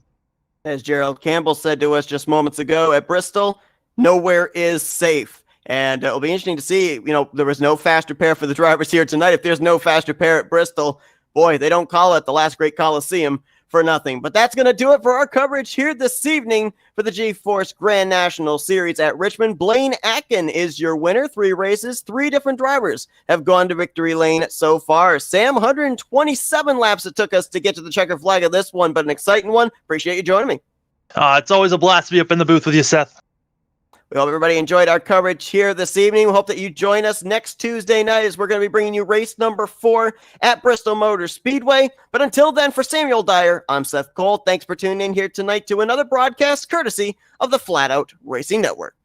As Gerald Campbell said to us just moments ago, at Bristol, nowhere is safe. And it'll be interesting to see, there was no fast repair for the drivers here tonight. If there's no fast repair at Bristol, boy, they don't call it the last great Coliseum for nothing. But that's going to do it for our coverage here this evening for the G-Force Grand National Series at Richmond. Blaine Atkin is your winner. 3 races, 3 different drivers have gone to victory lane so far. Sam, 127 laps it took us to get to the checker flag of this one, but an exciting one. Appreciate you joining me. It's always a blast to be up in the booth with you, Seth. We hope everybody enjoyed our coverage here this evening. We hope that you join us next Tuesday night as we're going to be bringing you race number 4 at Bristol Motor Speedway. But until then, for Samuel Dyer, I'm Seth Cole. Thanks for tuning in here tonight to another broadcast courtesy of the Flatout Racing Network.